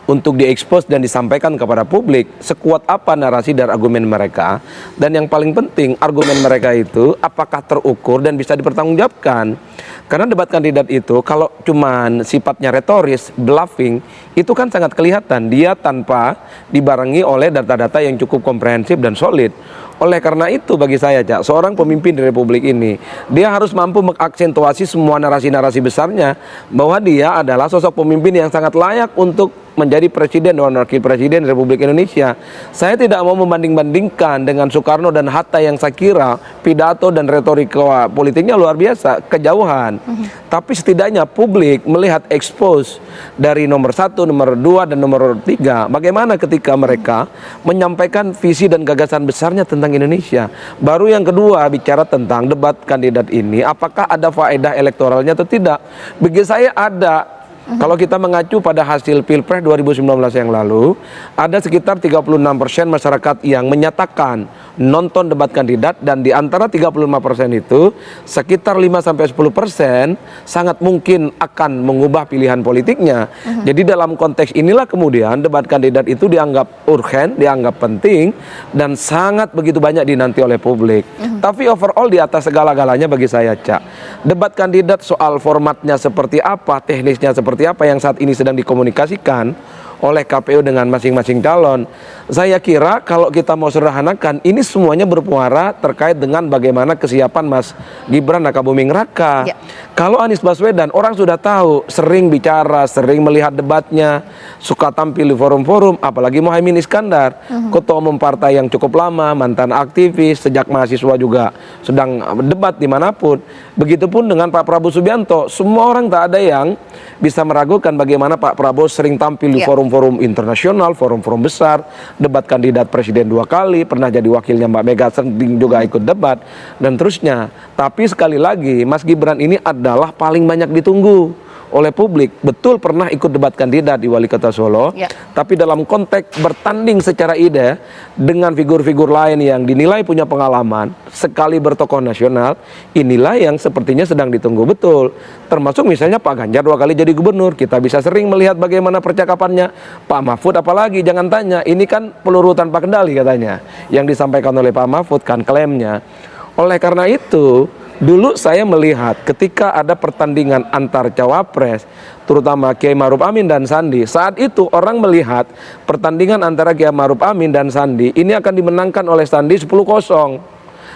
untuk diekspos dan disampaikan kepada publik sekuat apa narasi dan argumen mereka, dan yang paling penting argumen mereka itu apakah terukur dan bisa dipertanggungjawabkan. Karena debat kandidat itu kalau cuman sifatnya retoris, bluffing, itu kan sangat kelihatan dia tanpa dibarengi oleh data-data yang cukup komprehensif dan solid. Oleh karena itu bagi saya, Cak, seorang pemimpin di republik ini, dia harus mampu mengaksentuasi semua narasi-narasi besarnya bahwa dia adalah sosok pemimpin yang sangat layak untuk menjadi presiden dan wakil presiden Republik Indonesia. Saya tidak mau membanding-bandingkan dengan Soekarno dan Hatta yang saya kira pidato dan retorika politiknya luar biasa, kejauhan. Tapi setidaknya publik melihat expose dari nomor 1, nomor 2, dan nomor 3. Bagaimana ketika mereka menyampaikan visi dan gagasan besarnya tentang Indonesia. Baru yang kedua bicara tentang debat kandidat ini, apakah ada faedah elektoralnya atau tidak. Bagi saya ada. Kalau kita mengacu pada hasil Pilpres 2019 yang lalu, ada sekitar 36% masyarakat yang menyatakan nonton debat kandidat, dan di antara 35% itu sekitar 5-10% sangat mungkin akan mengubah pilihan politiknya. Jadi dalam konteks inilah kemudian debat kandidat itu dianggap urgen, dianggap penting, dan sangat begitu banyak dinanti oleh publik. Tapi overall di atas segala-galanya bagi saya, Cak, debat kandidat soal formatnya seperti apa, teknisnya seperti apa yang saat ini sedang dikomunikasikan oleh KPU dengan masing-masing calon. Saya kira kalau kita mau sederhanakan, ini semuanya bermuara terkait dengan bagaimana kesiapan Mas Gibran Rakabuming Raka. Kalau Anies Baswedan, orang sudah tahu, sering bicara, sering melihat debatnya, suka tampil di forum-forum, apalagi Muhaimin Iskandar, ketua umum partai yang cukup lama, mantan aktivis, sejak mahasiswa juga sedang debat dimanapun. Begitupun dengan Pak Prabowo Subianto, semua orang tak ada yang bisa meragukan bagaimana Pak Prabowo sering tampil di forum-forum internasional, forum-forum besar, debat kandidat presiden 2 kali, pernah jadi wakilnya Mbak Mega, sering juga ikut debat, dan terusnya. Tapi sekali lagi, Mas Gibran ini adalah paling banyak ditunggu oleh publik. Betul pernah ikut debat kandidat di Wali Kota Solo, tapi dalam konteks bertanding secara ide dengan figur-figur lain yang dinilai punya pengalaman, sekali bertokoh nasional, inilah yang sepertinya sedang ditunggu betul. Termasuk misalnya Pak Ganjar 2 kali jadi gubernur, kita bisa sering melihat bagaimana percakapannya. Pak Mahfud apalagi, jangan tanya, ini kan peluru tanpa kendali katanya, yang disampaikan oleh Pak Mahfud kan klaimnya. Oleh karena itu, dulu saya melihat ketika ada pertandingan antar cawapres, terutama Kiai Ma'ruf Amin dan Sandi, saat itu orang melihat pertandingan antara Kiai Ma'ruf Amin dan Sandi ini akan dimenangkan oleh Sandi 10-0.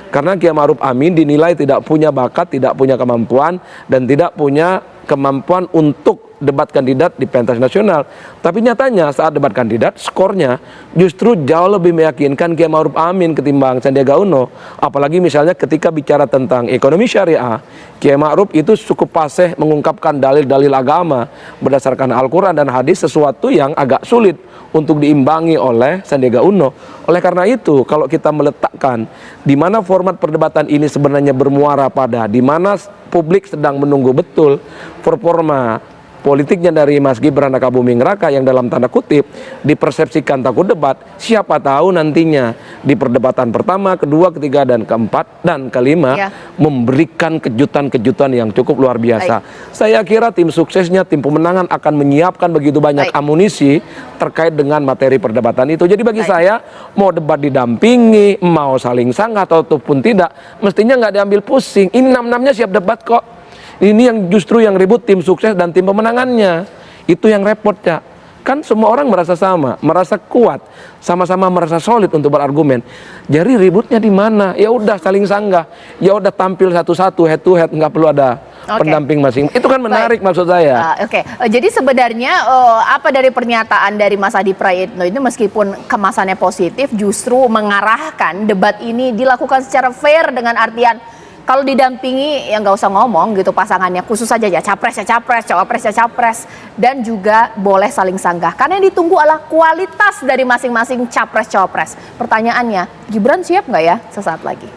Karena Kiai Ma'ruf Amin dinilai tidak punya bakat, tidak punya kemampuan, dan tidak punya kemampuan untuk debat kandidat di pentas nasional. Tapi nyatanya saat debat kandidat skornya justru jauh lebih meyakinkan Kiai Ma'ruf Amin ketimbang Sandiaga Uno. Apalagi misalnya ketika bicara tentang ekonomi syariah, Kiai Ma'ruf itu cukup fasih mengungkapkan dalil-dalil agama berdasarkan Al-Quran dan hadis, sesuatu yang agak sulit untuk diimbangi oleh Sandiaga Uno. Oleh karena itu, kalau kita meletakkan di mana format perdebatan ini sebenarnya bermuara pada di mana publik sedang menunggu betul performa politiknya dari Mas Gibran Rakabuming Raka yang dalam tanda kutip dipersepsikan takut debat, siapa tahu nantinya di perdebatan pertama, kedua, ketiga, dan keempat, dan kelima memberikan kejutan-kejutan yang cukup luar biasa. Saya kira tim suksesnya, tim pemenangan akan menyiapkan begitu banyak amunisi terkait dengan materi perdebatan itu. Jadi bagi saya, mau debat didampingi, mau saling sanggah ataupun tidak, mestinya nggak diambil pusing. Ini 6-6-nya siap debat kok. Ini yang justru yang ribut tim sukses dan tim pemenangannya. Itu yang repot ya. Kan semua orang merasa sama, merasa kuat, sama-sama merasa solid untuk berargumen. Jadi ributnya di mana? Ya udah saling sanggah. Ya udah tampil satu-satu, head to head, nggak perlu ada pendamping masing. Itu kan menarik maksud saya. Jadi sebenarnya apa dari pernyataan dari Mas Adi Prayitno ini, meskipun kemasannya positif, justru mengarahkan debat ini dilakukan secara fair, dengan artian kalau didampingi ya nggak usah ngomong gitu pasangannya, khusus saja ya capres ya capres, cawapres ya capres, dan juga boleh saling sanggah. Karena yang ditunggu adalah kualitas dari masing-masing capres cawapres. Pertanyaannya, Gibran siap nggak ya sesaat lagi?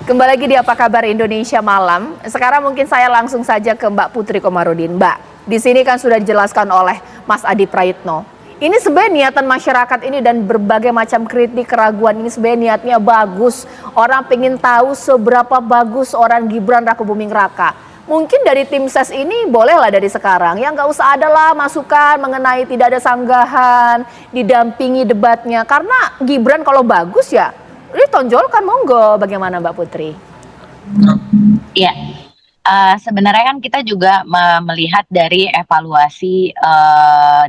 Kembali lagi di Apa Kabar Indonesia Malam. Sekarang mungkin saya langsung saja ke Mbak Putri Komarudin. Mbak, di sini kan sudah dijelaskan oleh Mas Adi Prayitno. Ini sebenarnya niatan masyarakat ini dan berbagai macam kritik, keraguan ini sebenarnya niatnya bagus. Orang pengen tahu seberapa bagus orang Gibran Rakabuming Raka. Mungkin dari tim ses ini bolehlah dari sekarang, ya nggak usah adalah masukan mengenai tidak ada sanggahan, didampingi debatnya. Karena Gibran kalau bagus ya ditonjolkan, monggo. Bagaimana Mbak Putri? Iya. Sebenarnya kan kita juga melihat dari evaluasi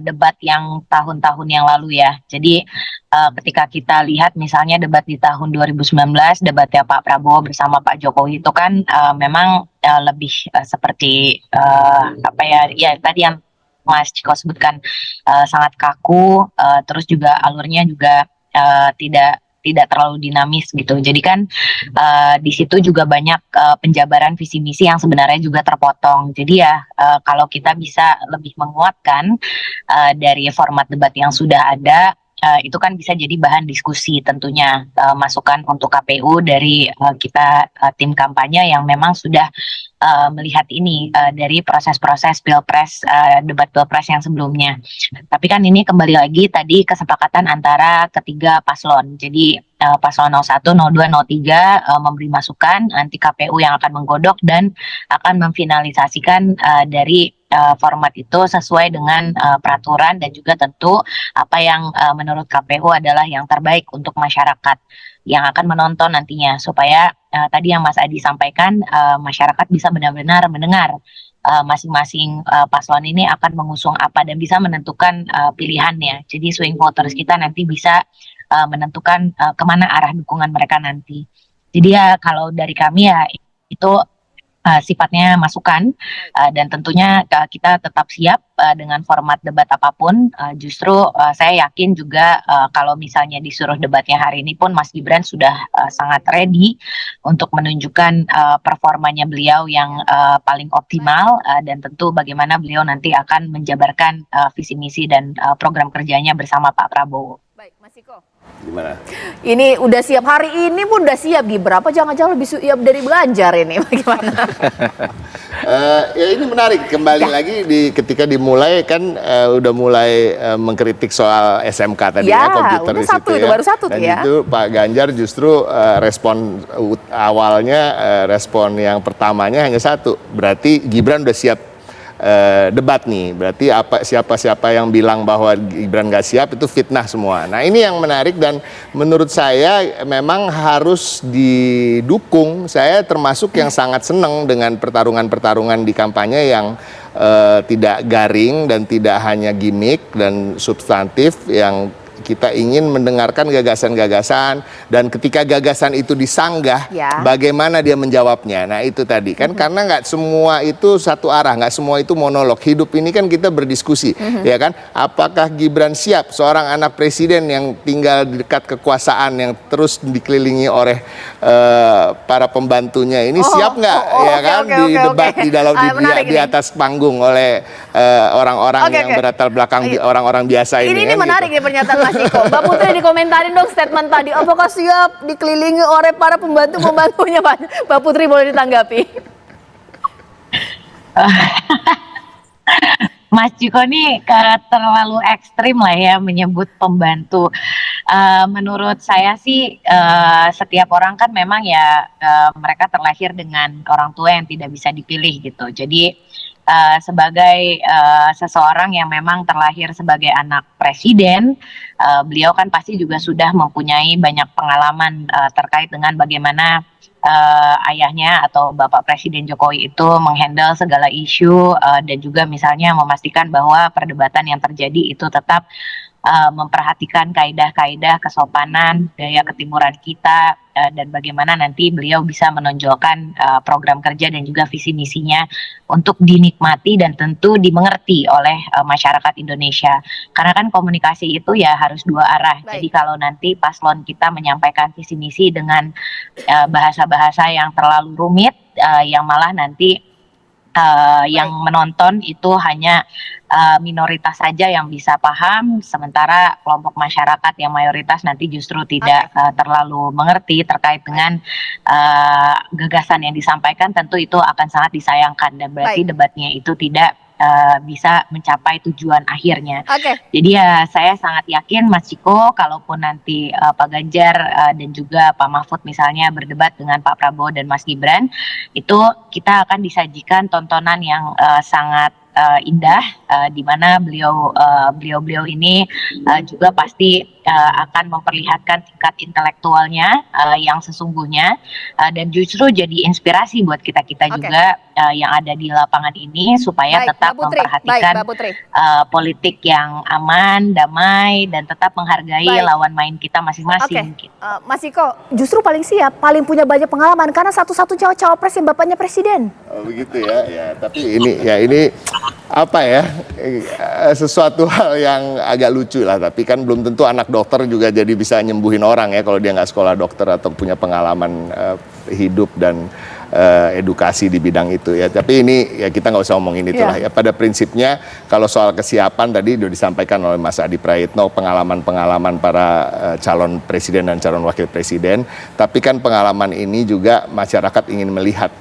debat yang tahun-tahun yang lalu ya. Jadi ketika kita lihat misalnya debat di tahun 2019, debatnya Pak Prabowo bersama Pak Jokowi itu kan memang lebih seperti ya tadi yang Mas Ciko sebutkan, sangat kaku, terus juga alurnya juga tidak terlalu dinamis gitu. Jadi kan di situ juga banyak penjabaran visi misi yang sebenarnya juga terpotong. Jadi ya kalau kita bisa lebih menguatkan dari format debat yang sudah ada, itu kan bisa jadi bahan diskusi tentunya, masukan untuk KPU dari kita tim kampanye yang memang sudah melihat ini dari proses-proses pilpres, debat pilpres yang sebelumnya. Tapi kan ini kembali lagi tadi kesepakatan antara ketiga paslon. Jadi paslon 01, 02, 03 memberi masukan, nanti KPU yang akan menggodok dan akan memfinalisasikan dari format itu sesuai dengan peraturan dan juga tentu apa yang menurut KPU adalah yang terbaik untuk masyarakat yang akan menonton nantinya, supaya tadi yang Mas Adi sampaikan, masyarakat bisa benar-benar mendengar masing-masing paslon ini akan mengusung apa dan bisa menentukan pilihannya. Jadi swing voters kita nanti bisa menentukan kemana arah dukungan mereka nanti. Jadi ya kalau dari kami ya itu sifatnya masukan, dan tentunya kita tetap siap dengan format debat apapun. Justru saya yakin juga kalau misalnya disuruh debatnya hari ini pun Mas Gibran sudah sangat ready untuk menunjukkan performanya beliau yang paling optimal, dan tentu bagaimana beliau nanti akan menjabarkan visi misi dan program kerjanya bersama Pak Prabowo. Baik, Mas Ciko. Gimana? Ini udah siap, hari ini pun udah siap Gibran. Apa jangan-jangan lebih siap dari Banjar ini? Bagaimana? Ya ini menarik, kembali lagi ketika dimulai kan udah mulai mengkritik soal SMK tadi ya, komputer di situ ya. Baru satu dan tuh ya. itu Pak Ganjar justru respon awalnya, respon yang pertamanya hanya satu, berarti Gibran udah siap debat nih. Berarti siapa-siapa yang bilang bahwa Gibran nggak siap itu fitnah semua. Nah ini yang menarik dan menurut saya memang harus didukung. Saya termasuk yang sangat senang dengan pertarungan-pertarungan di kampanye yang tidak garing dan tidak hanya gimmick dan substantif, yang Kita ingin mendengarkan gagasan-gagasan, dan ketika gagasan itu disanggah, bagaimana dia menjawabnya. Nah itu tadi kan, karena nggak semua itu satu arah, nggak semua itu monolog. Hidup ini kan kita berdiskusi, ya kan? Apakah Gibran siap, seorang anak presiden yang tinggal di dekat kekuasaan, yang terus dikelilingi oleh para pembantunya ini, siap nggak, ya kan? Di debat di dalam di atas panggung oleh orang-orang yang berlatar belakang orang-orang biasa ini. Ini kan, menarik gitu. nih pernyataan Mas Ciko. Mbak Putri dikomentarin dong statement tadi. Apakah siap dikelilingi oleh para pembantu-pembantunya, Pak? Mbak Putri boleh ditanggapi. Mas Ciko ini terlalu ekstrim lah ya menyebut pembantu. Menurut saya sih setiap orang kan memang ya mereka terlahir dengan orang tua yang tidak bisa dipilih gitu. Jadi sebagai seseorang yang memang terlahir sebagai anak presiden, beliau kan pasti juga sudah mempunyai banyak pengalaman terkait dengan bagaimana ayahnya atau Bapak Presiden Jokowi itu menghandle segala isu dan juga misalnya memastikan bahwa perdebatan yang terjadi itu tetap memperhatikan kaidah-kaidah kesopanan, budaya ketimuran kita, dan bagaimana nanti beliau bisa menonjolkan program kerja dan juga visi misinya untuk dinikmati dan tentu dimengerti oleh masyarakat Indonesia. Karena kan komunikasi itu ya harus dua arah. Jadi kalau nanti paslon kita menyampaikan visi misi dengan bahasa-bahasa yang terlalu rumit, yang malah nanti yang menonton itu hanya minoritas saja yang bisa paham, sementara kelompok masyarakat yang mayoritas nanti justru tidak terlalu mengerti terkait dengan gagasan yang disampaikan. Tentu itu akan sangat disayangkan dan berarti debatnya itu tidak bisa mencapai tujuan akhirnya. Jadi ya saya sangat yakin Mas Ciko, kalaupun nanti Pak Ganjar dan juga Pak Mahfud misalnya berdebat dengan Pak Prabowo dan Mas Gibran, itu kita akan disajikan tontonan yang sangat indah, di mana beliau ini juga pasti akan memperlihatkan tingkat intelektualnya yang sesungguhnya, dan justru jadi inspirasi buat kita juga yang ada di lapangan ini supaya tetap memperhatikan politik yang aman, damai, dan tetap menghargai lawan main kita masing-masing. Mas Ciko justru paling siap, paling punya banyak pengalaman karena satu-satu cawapres yang bapaknya presiden. Begitu ya. Tapi ini apa ya, sesuatu hal yang agak lucu lah. Tapi kan belum tentu anak dokter juga jadi bisa nyembuhin orang ya kalau dia nggak sekolah dokter atau punya pengalaman hidup dan edukasi di bidang itu ya. Tapi ini ya kita nggak usah ngomongin itulah ya. Pada prinsipnya kalau soal kesiapan tadi sudah disampaikan oleh Mas Adi Praitno, pengalaman-pengalaman para calon presiden dan calon wakil presiden. Tapi kan pengalaman ini juga masyarakat ingin melihat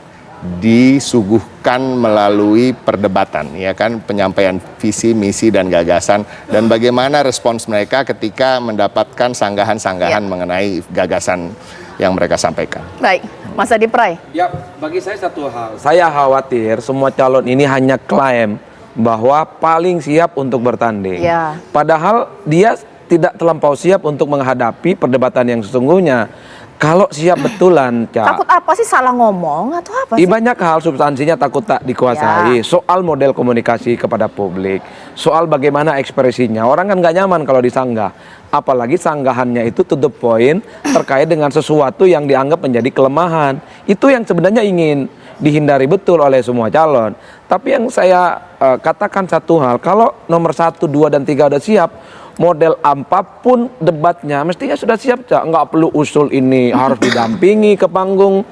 disuguhkan melalui perdebatan, ya kan, penyampaian visi, misi, dan gagasan, dan bagaimana respons mereka ketika mendapatkan sanggahan-sanggahan mengenai gagasan yang mereka sampaikan. Baik, Mas Adi Pray. Ya, bagi saya satu hal, saya khawatir semua calon ini hanya klaim bahwa paling siap untuk bertanding. Padahal dia tidak terlampau siap untuk menghadapi perdebatan yang sesungguhnya. Kalau siap betulan, Cak. Takut apa sih, salah ngomong atau apa sih? Di banyak hal substansinya takut tak dikuasai. Soal model komunikasi kepada publik, soal bagaimana ekspresinya. Orang kan nggak nyaman kalau disanggah. Apalagi sanggahannya itu to the point terkait dengan sesuatu yang dianggap menjadi kelemahan. Itu yang sebenarnya ingin dihindari betul oleh semua calon. Tapi yang saya katakan satu hal, kalau nomor 1, 2, dan 3 udah siap, model apapun debatnya mestinya sudah siap, Cak. Nggak perlu usul ini harus didampingi ke panggung,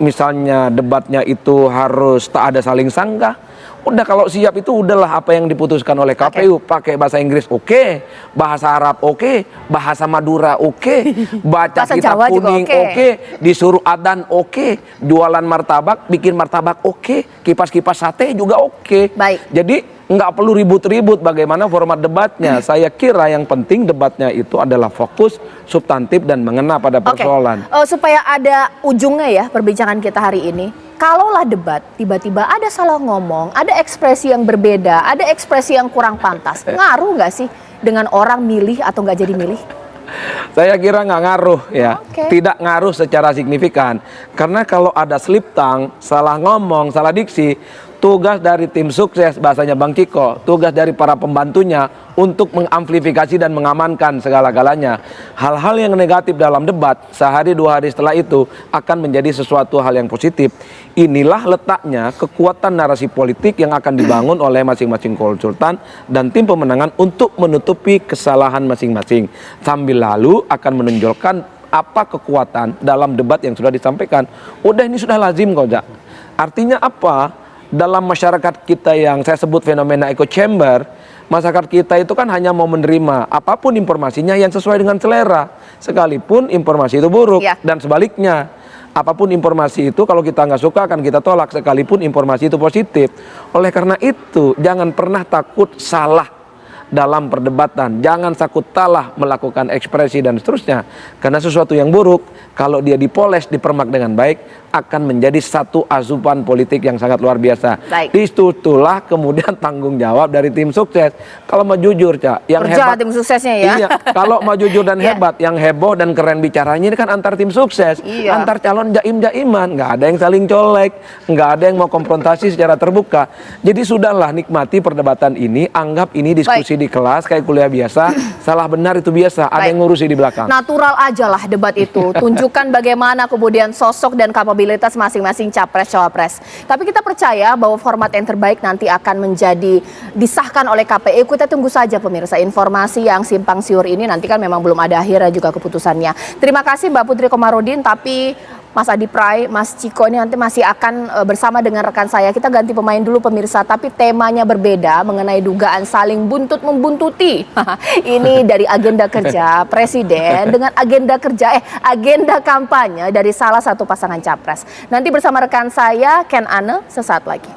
misalnya debatnya itu harus tak ada saling sanggah. Udah kalau siap itu udahlah apa yang diputuskan oleh KPU. Pakai bahasa Inggris oke, bahasa Arab oke, bahasa Madura oke, baca kitab kuning oke, disuruh adzan oke, jualan martabak, bikin martabak oke, kipas-kipas sate juga oke. Jadi nggak perlu ribut-ribut bagaimana format debatnya. Saya kira yang penting debatnya itu adalah fokus, substantif, dan mengena pada persoalan. Supaya ada ujungnya ya perbincangan kita hari ini. Kalaulah debat tiba-tiba ada salah ngomong, ada ekspresi yang berbeda, ada ekspresi yang kurang pantas, ngaruh nggak sih dengan orang milih atau nggak jadi milih? Saya kira nggak ngaruh ya, tidak ngaruh secara signifikan. Karena kalau ada slip tongue, salah ngomong, salah diksi, tugas dari tim sukses, bahasanya Bang Ciko, tugas dari para pembantunya untuk mengamplifikasi dan mengamankan segala-galanya. Hal-hal yang negatif dalam debat sehari 2 hari setelah itu akan menjadi sesuatu hal yang positif. Inilah letaknya kekuatan narasi politik yang akan dibangun oleh masing-masing konsultan dan tim pemenangan untuk menutupi kesalahan masing-masing, sambil lalu akan menonjolkan apa kekuatan dalam debat yang sudah disampaikan. Udah, ini sudah lazim kok, Jak. Artinya apa? Dalam masyarakat kita yang saya sebut fenomena echo chamber, masyarakat kita itu kan hanya mau menerima apapun informasinya yang sesuai dengan selera, sekalipun informasi itu buruk, dan sebaliknya. Apapun informasi itu kalau kita nggak suka akan kita tolak, sekalipun informasi itu positif. Oleh karena itu, jangan pernah takut salah dalam perdebatan, jangan takut salah melakukan ekspresi dan seterusnya, karena sesuatu yang buruk kalau dia dipoles, dipermak dengan baik, akan menjadi satu asupan politik yang sangat luar biasa. Disitulah kemudian tanggung jawab dari tim sukses. Kalau mau jujur, Cak, yang kerja hebat tim suksesnya ya. Iya, kalau mau jujur dan hebat, yang heboh dan keren bicaranya ini kan antar tim sukses, antar calon jaim-jaiman, nggak ada yang saling colek, nggak ada yang mau konfrontasi secara terbuka. Jadi sudahlah, nikmati perdebatan ini, anggap ini diskusi di kelas kayak kuliah biasa, salah benar itu biasa, ada yang ngurusi di belakang. Natural aja lah debat itu, tunjukkan bagaimana kemudian sosok dan kapabilitas masing-masing capres-cawapres. Tapi kita percaya bahwa format yang terbaik nanti akan menjadi disahkan oleh KPU. Kita tunggu saja pemirsa, informasi yang simpang siur ini nanti kan memang belum ada akhirnya juga keputusannya. Terima kasih Mbak Putri Komarudin, tapi Mas Adi Pray, Mas Ciko ini nanti masih akan bersama dengan rekan saya. Kita ganti pemain dulu pemirsa, tapi temanya berbeda mengenai dugaan saling buntut membuntuti. Ini dari agenda kerja Presiden dengan agenda kampanye dari salah satu pasangan capres. Nanti bersama rekan saya Ken Ane sesaat lagi.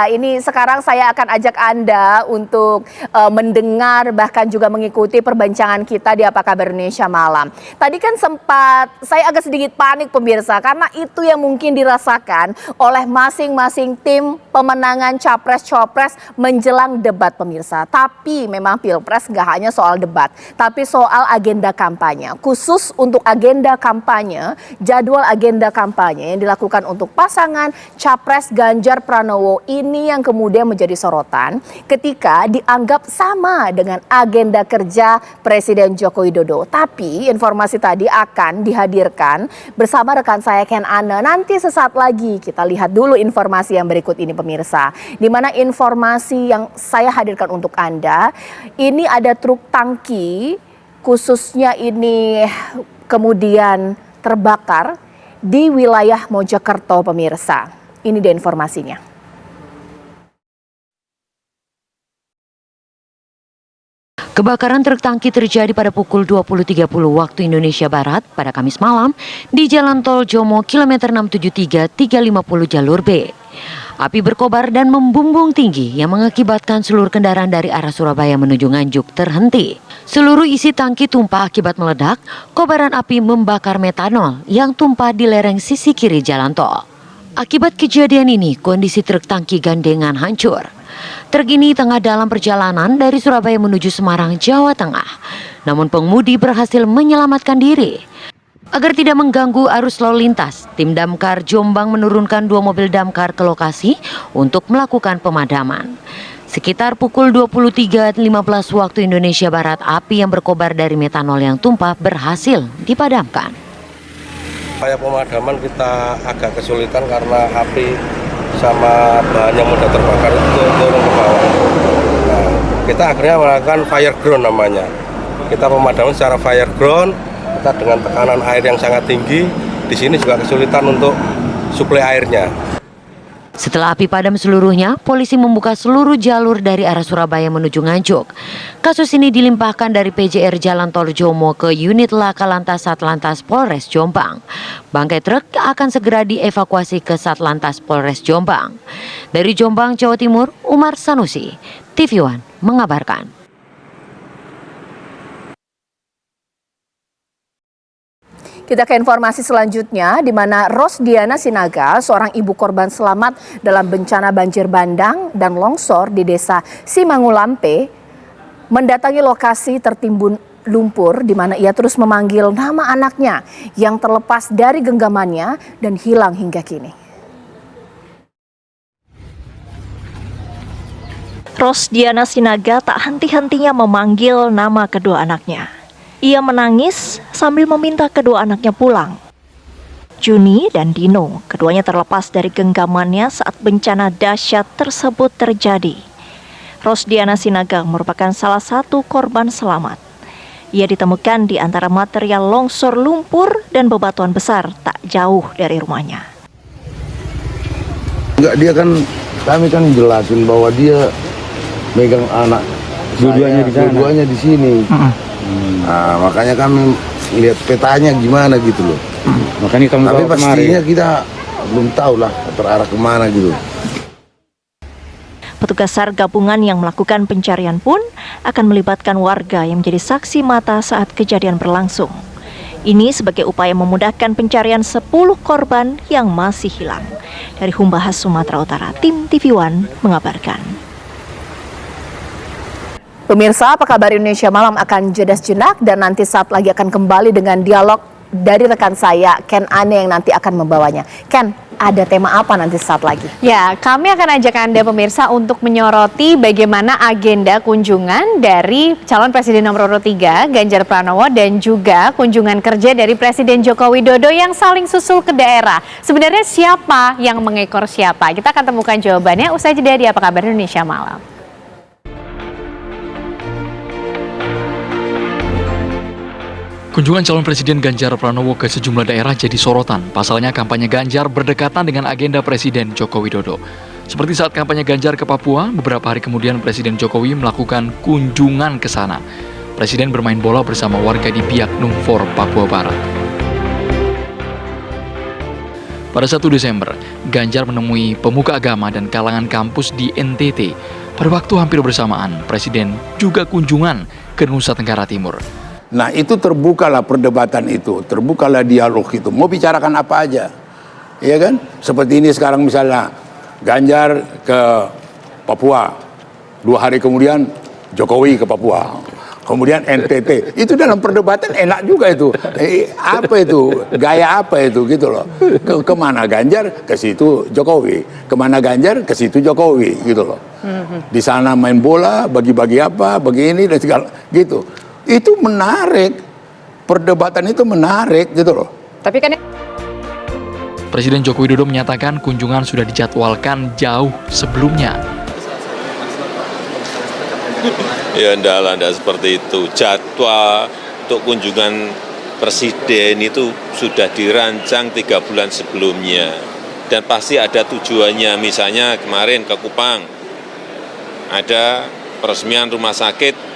Ini sekarang saya akan ajak Anda untuk mendengar bahkan juga mengikuti perbincangan kita di Apa Kabar Indonesia Malam. Tadi kan sempat saya agak sedikit panik pemirsa, karena itu yang mungkin dirasakan oleh masing-masing tim pemenangan capres-cawapres menjelang debat pemirsa. Tapi memang Pilpres nggak hanya soal debat, tapi soal agenda kampanye. Khusus untuk agenda kampanye, jadwal agenda kampanye yang dilakukan untuk pasangan Capres Ganjar Pranowo ini yang kemudian menjadi sorotan ketika dianggap sama dengan agenda kerja Presiden Joko Widodo. Tapi informasi tadi akan dihadirkan bersama rekan saya Ken Ane. Nanti sesaat lagi kita lihat dulu informasi yang berikut ini pemirsa. Di mana informasi yang saya hadirkan untuk Anda, ini ada truk tangki khususnya ini kemudian terbakar di wilayah Mojokerto pemirsa. Ini dia informasinya. Kebakaran truk tangki terjadi pada pukul 20.30 waktu Indonesia Barat pada Kamis malam di Jalan Tol Jomo kilometer 673 350 jalur B. Api berkobar dan membumbung tinggi yang mengakibatkan seluruh kendaraan dari arah Surabaya menuju Nganjuk terhenti. Seluruh isi tangki tumpah akibat meledak. Kobaran api membakar metanol yang tumpah di lereng sisi kiri jalan tol. Akibat kejadian ini, kondisi truk tangki gandengan hancur. Truk ini tengah dalam perjalanan dari Surabaya menuju Semarang, Jawa Tengah. Namun pengemudi berhasil menyelamatkan diri. Agar tidak mengganggu arus lalu lintas, tim Damkar Jombang menurunkan 2 mobil damkar ke lokasi untuk melakukan pemadaman. Sekitar pukul 23.15 waktu Indonesia Barat, api yang berkobar dari metanol yang tumpah berhasil dipadamkan. Upaya pemadaman kita agak kesulitan karena api sama bahan yang mudah terbakar itu turun ke bawah. Nah, kita akhirnya melakukan fire ground namanya. Kita pemadaman secara fire ground, kita dengan tekanan air yang sangat tinggi. Di sini juga kesulitan untuk suplai airnya. Setelah api padam seluruhnya, polisi membuka seluruh jalur dari arah Surabaya menuju Nganjuk. Kasus ini dilimpahkan dari PJR Jalan Tol Jomo ke unit Laka Lantas Satlantas Polres Jombang. Bangkai truk akan segera dievakuasi ke Satlantas Polres Jombang. Dari Jombang, Jawa Timur, Umar Sanusi, TV One mengabarkan. Kita ke informasi selanjutnya, di mana Rosdiana Sinaga, seorang ibu korban selamat dalam bencana banjir bandang dan longsor di desa Simangulampe, mendatangi lokasi tertimbun lumpur di mana ia terus memanggil nama anaknya yang terlepas dari genggamannya dan hilang hingga kini. Rosdiana Sinaga tak henti-hentinya memanggil nama kedua anaknya. Ia menangis sambil meminta kedua anaknya pulang. Juni dan Dino, keduanya terlepas dari genggamannya saat bencana dahsyat tersebut terjadi. Rosdiana Sinaga merupakan salah satu korban selamat. Ia ditemukan di antara material longsor lumpur dan bebatuan besar tak jauh dari rumahnya. Enggak, dia kan, kami kan jelasin bahwa dia megang anak dua-duanya di sini. Nah, makanya kami lihat petanya gimana gitu loh. Makanya kami tapi pastinya kita belum tahu lah terarah kemana gitu. Petugas SAR gabungan yang melakukan pencarian pun akan melibatkan warga yang menjadi saksi mata saat kejadian berlangsung. Ini sebagai upaya memudahkan pencarian 10 korban yang masih hilang. Dari Humbahas, Sumatera Utara, tim TV One mengabarkan. Pemirsa, apa kabar Indonesia Malam akan jeda sejenak dan nanti saat lagi akan kembali dengan dialog dari rekan saya, Ken Ane, yang nanti akan membawanya. Ken, ada tema apa nanti saat lagi? Ya, kami akan ajak Anda pemirsa untuk menyoroti bagaimana agenda kunjungan dari calon presiden nomor urut 3, Ganjar Pranowo, dan juga kunjungan kerja dari Presiden Joko Widodo yang saling susul ke daerah. Sebenarnya siapa yang mengekor siapa? Kita akan temukan jawabannya usai jeda di Apa Kabar Indonesia Malam. Kunjungan calon Presiden Ganjar Pranowo ke sejumlah daerah jadi sorotan. Pasalnya kampanye Ganjar berdekatan dengan agenda Presiden Joko Widodo. Seperti saat kampanye Ganjar ke Papua, beberapa hari kemudian Presiden Jokowi melakukan kunjungan ke sana. Presiden bermain bola bersama warga di Biak Numfor, Papua Barat. Pada 1 Desember, Ganjar menemui pemuka agama dan kalangan kampus di NTT. Pada waktu hampir bersamaan, Presiden juga kunjungan ke Nusa Tenggara Timur. Nah, itu terbukalah perdebatan itu, terbukalah dialog itu. Mau bicarakan apa aja, ya kan? Seperti ini sekarang misalnya Ganjar ke Papua, 2 hari kemudian Jokowi ke Papua, kemudian NTT. Itu dalam perdebatan enak juga itu. Apa itu? Gaya apa itu gitu loh? Kemana Ganjar, ke situ Jokowi. Kemana Ganjar, ke situ Jokowi gitu loh. Di sana main bola, bagi-bagi apa, bagi ini dan segala gitu. Itu menarik, perdebatan itu menarik gitu loh. Tapi kan Presiden Joko Widodo menyatakan kunjungan sudah dijadwalkan jauh sebelumnya. Ya enggak seperti itu. Jadwal untuk kunjungan Presiden itu sudah dirancang 3 bulan sebelumnya. Dan pasti ada tujuannya, misalnya kemarin ke Kupang, ada peresmian rumah sakit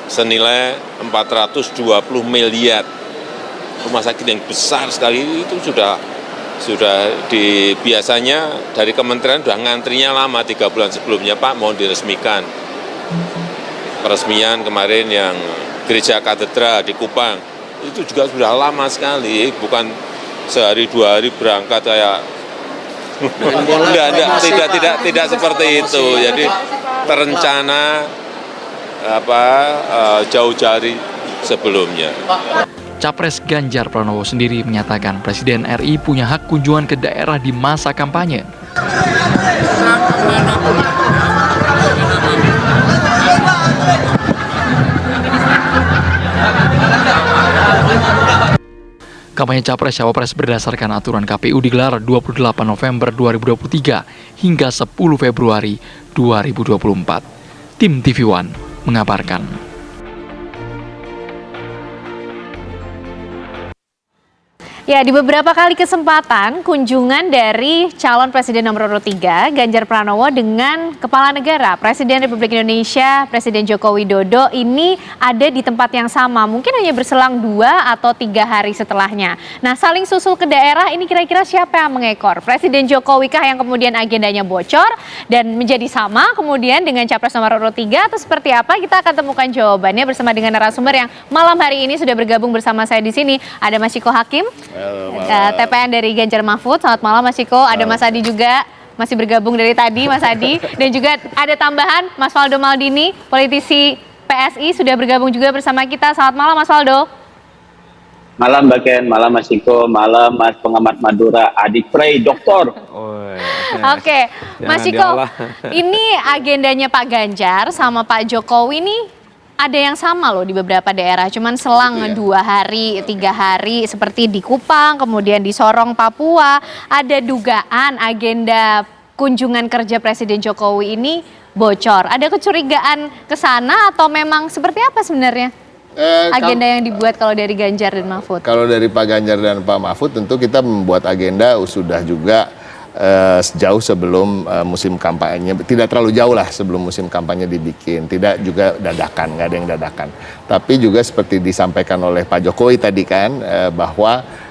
senilai 420 miliar. Rumah sakit yang besar sekali itu sudah biasanya dari kementerian sudah ngantrinya lama 3 bulan sebelumnya, Pak, mau diresmikan. Peresmian kemarin yang gereja katedral di Kupang itu juga sudah lama sekali, bukan sehari 2 hari berangkat kayak tidak seperti itu. Jadi terencana jauh-jauh sebelumnya. Capres Ganjar Pranowo sendiri menyatakan Presiden RI punya hak kunjungan ke daerah di masa kampanye. Kampanye Capres-Cawapres berdasarkan aturan KPU digelar 28 November 2023 hingga 10 Februari 2024. Tim TV One mengabarkan. Ya, di beberapa kali kesempatan kunjungan dari calon presiden nomor urut 3, Ganjar Pranowo dengan kepala negara, Presiden Republik Indonesia, Presiden Joko Widodo ini ada di tempat yang sama. Mungkin hanya berselang 2 atau 3 hari setelahnya. Nah, saling susul ke daerah ini kira-kira siapa yang mengekor? Presiden Jokowi kah yang kemudian agendanya bocor dan menjadi sama kemudian dengan capres nomor urut 3 atau seperti apa? Kita akan temukan jawabannya bersama dengan narasumber yang malam hari ini sudah bergabung bersama saya di sini. Ada Mas Ciko Hakim, TPN dari Ganjar Mahfud. Selamat malam Mas Ciko. Ada Mas Adi juga, masih bergabung dari tadi Mas Adi. Dan juga ada tambahan Mas Faldo Maldini, politisi PSI sudah bergabung juga bersama kita. Selamat malam Mas Faldo. Malam Mbak Ken, malam Mas Ciko, malam Mas pengamat Madura, adik Frey, doktor. Oke, Mas Ciko, ini agendanya Pak Ganjar sama Pak Jokowi nih ada yang sama loh di beberapa daerah. Cuman selang 2 hari, 3 hari seperti di Kupang, kemudian di Sorong, Papua. Ada dugaan agenda kunjungan kerja Presiden Jokowi ini bocor. Ada kecurigaan ke sana atau memang seperti apa sebenarnya? Agenda yang dibuat kalau dari Ganjar dan Mahfud? Kalau dari Pak Ganjar dan Pak Mahfud tentu kita membuat agenda sudah juga jauh sebelum musim kampanye, tidak terlalu jauh lah sebelum musim kampanye dibikin, tidak juga dadakan, nggak ada yang dadakan. Tapi juga seperti disampaikan oleh Pak Jokowi tadi kan, bahwa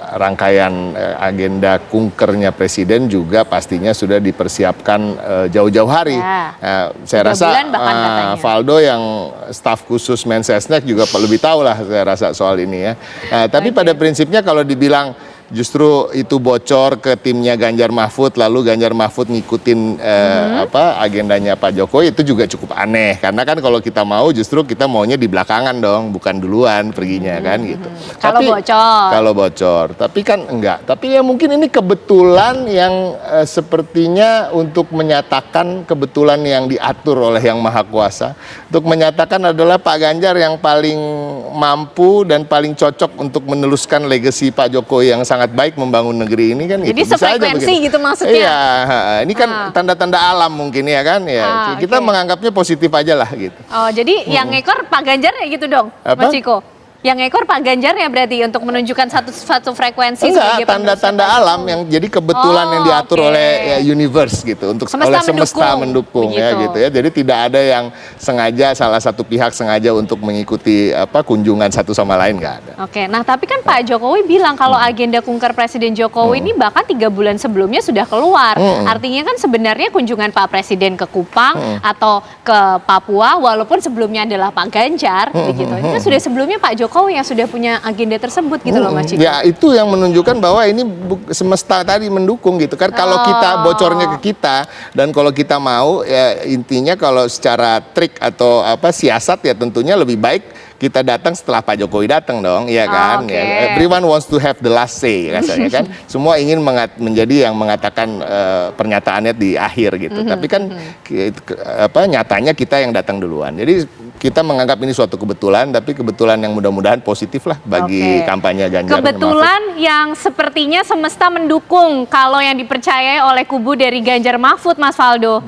rangkaian agenda kunkernya Presiden juga pastinya sudah dipersiapkan jauh-jauh hari. Saya rasa Faldo yang staf khusus Mensesnek juga lebih tahu lah saya rasa soal ini ya. Tapi pada prinsipnya kalau dibilang justru itu bocor ke timnya Ganjar Mahfud, lalu Ganjar Mahfud ngikutin agendanya Pak Jokowi, itu juga cukup aneh. Karena kan kalau kita mau justru kita maunya di belakangan dong, bukan duluan perginya kan gitu. Kalau bocor. Kalau bocor, tapi kan enggak. Tapi ya mungkin ini kebetulan yang sepertinya untuk menyatakan kebetulan yang diatur oleh Yang Maha Kuasa. Untuk menyatakan adalah Pak Ganjar yang paling mampu dan paling cocok untuk meneruskan legasi Pak Jokowi yang sangat baik membangun negeri ini kan. Jadi gitu. sefrekuensi gitu maksudnya? Iya, ini kan tanda-tanda alam mungkin ya kan. Ya, kita menganggapnya positif aja lah gitu. Oh, jadi yang ngekor Pak Ganjar ya gitu dong, Mas Ciko? Yang ekor Pak Ganjar ya berarti untuk menunjukkan satu frekuensi. Enggak, tanda-tanda alam yang jadi kebetulan yang diatur oleh universe gitu, untuk oleh semesta mendukung ya gitu ya. Jadi tidak ada yang sengaja, salah satu pihak sengaja untuk mengikuti kunjungan satu sama lain, nggak ada. Oke, nah tapi kan Pak Jokowi bilang kalau agenda kunker Presiden Jokowi ini bahkan 3 bulan sebelumnya sudah keluar. Artinya kan sebenarnya kunjungan Pak Presiden ke Kupang atau ke Papua walaupun sebelumnya adalah Pak Ganjar begitu. Itu kan sudah sebelumnya Pak Jokowi yang sudah punya agenda tersebut gitu loh Mas Ciko. Ya itu yang menunjukkan bahwa ini semesta tadi mendukung gitu kan. Kalau kita bocornya ke kita dan kalau kita mau ya intinya kalau secara trik atau siasat ya tentunya lebih baik kita datang setelah Pak Jokowi datang dong, ya kan? Ya, everyone wants to have the last say rasanya kan. Semua ingin menjadi yang mengatakan pernyataannya di akhir gitu. Tapi kan nyatanya kita yang datang duluan. Jadi kita menganggap ini suatu kebetulan, tapi kebetulan yang mudah-mudahan positif lah bagi kampanye Ganjar. Kebetulan yang sepertinya semesta mendukung kalau yang dipercayai oleh kubu dari Ganjar Mahfud, Mas Faldo.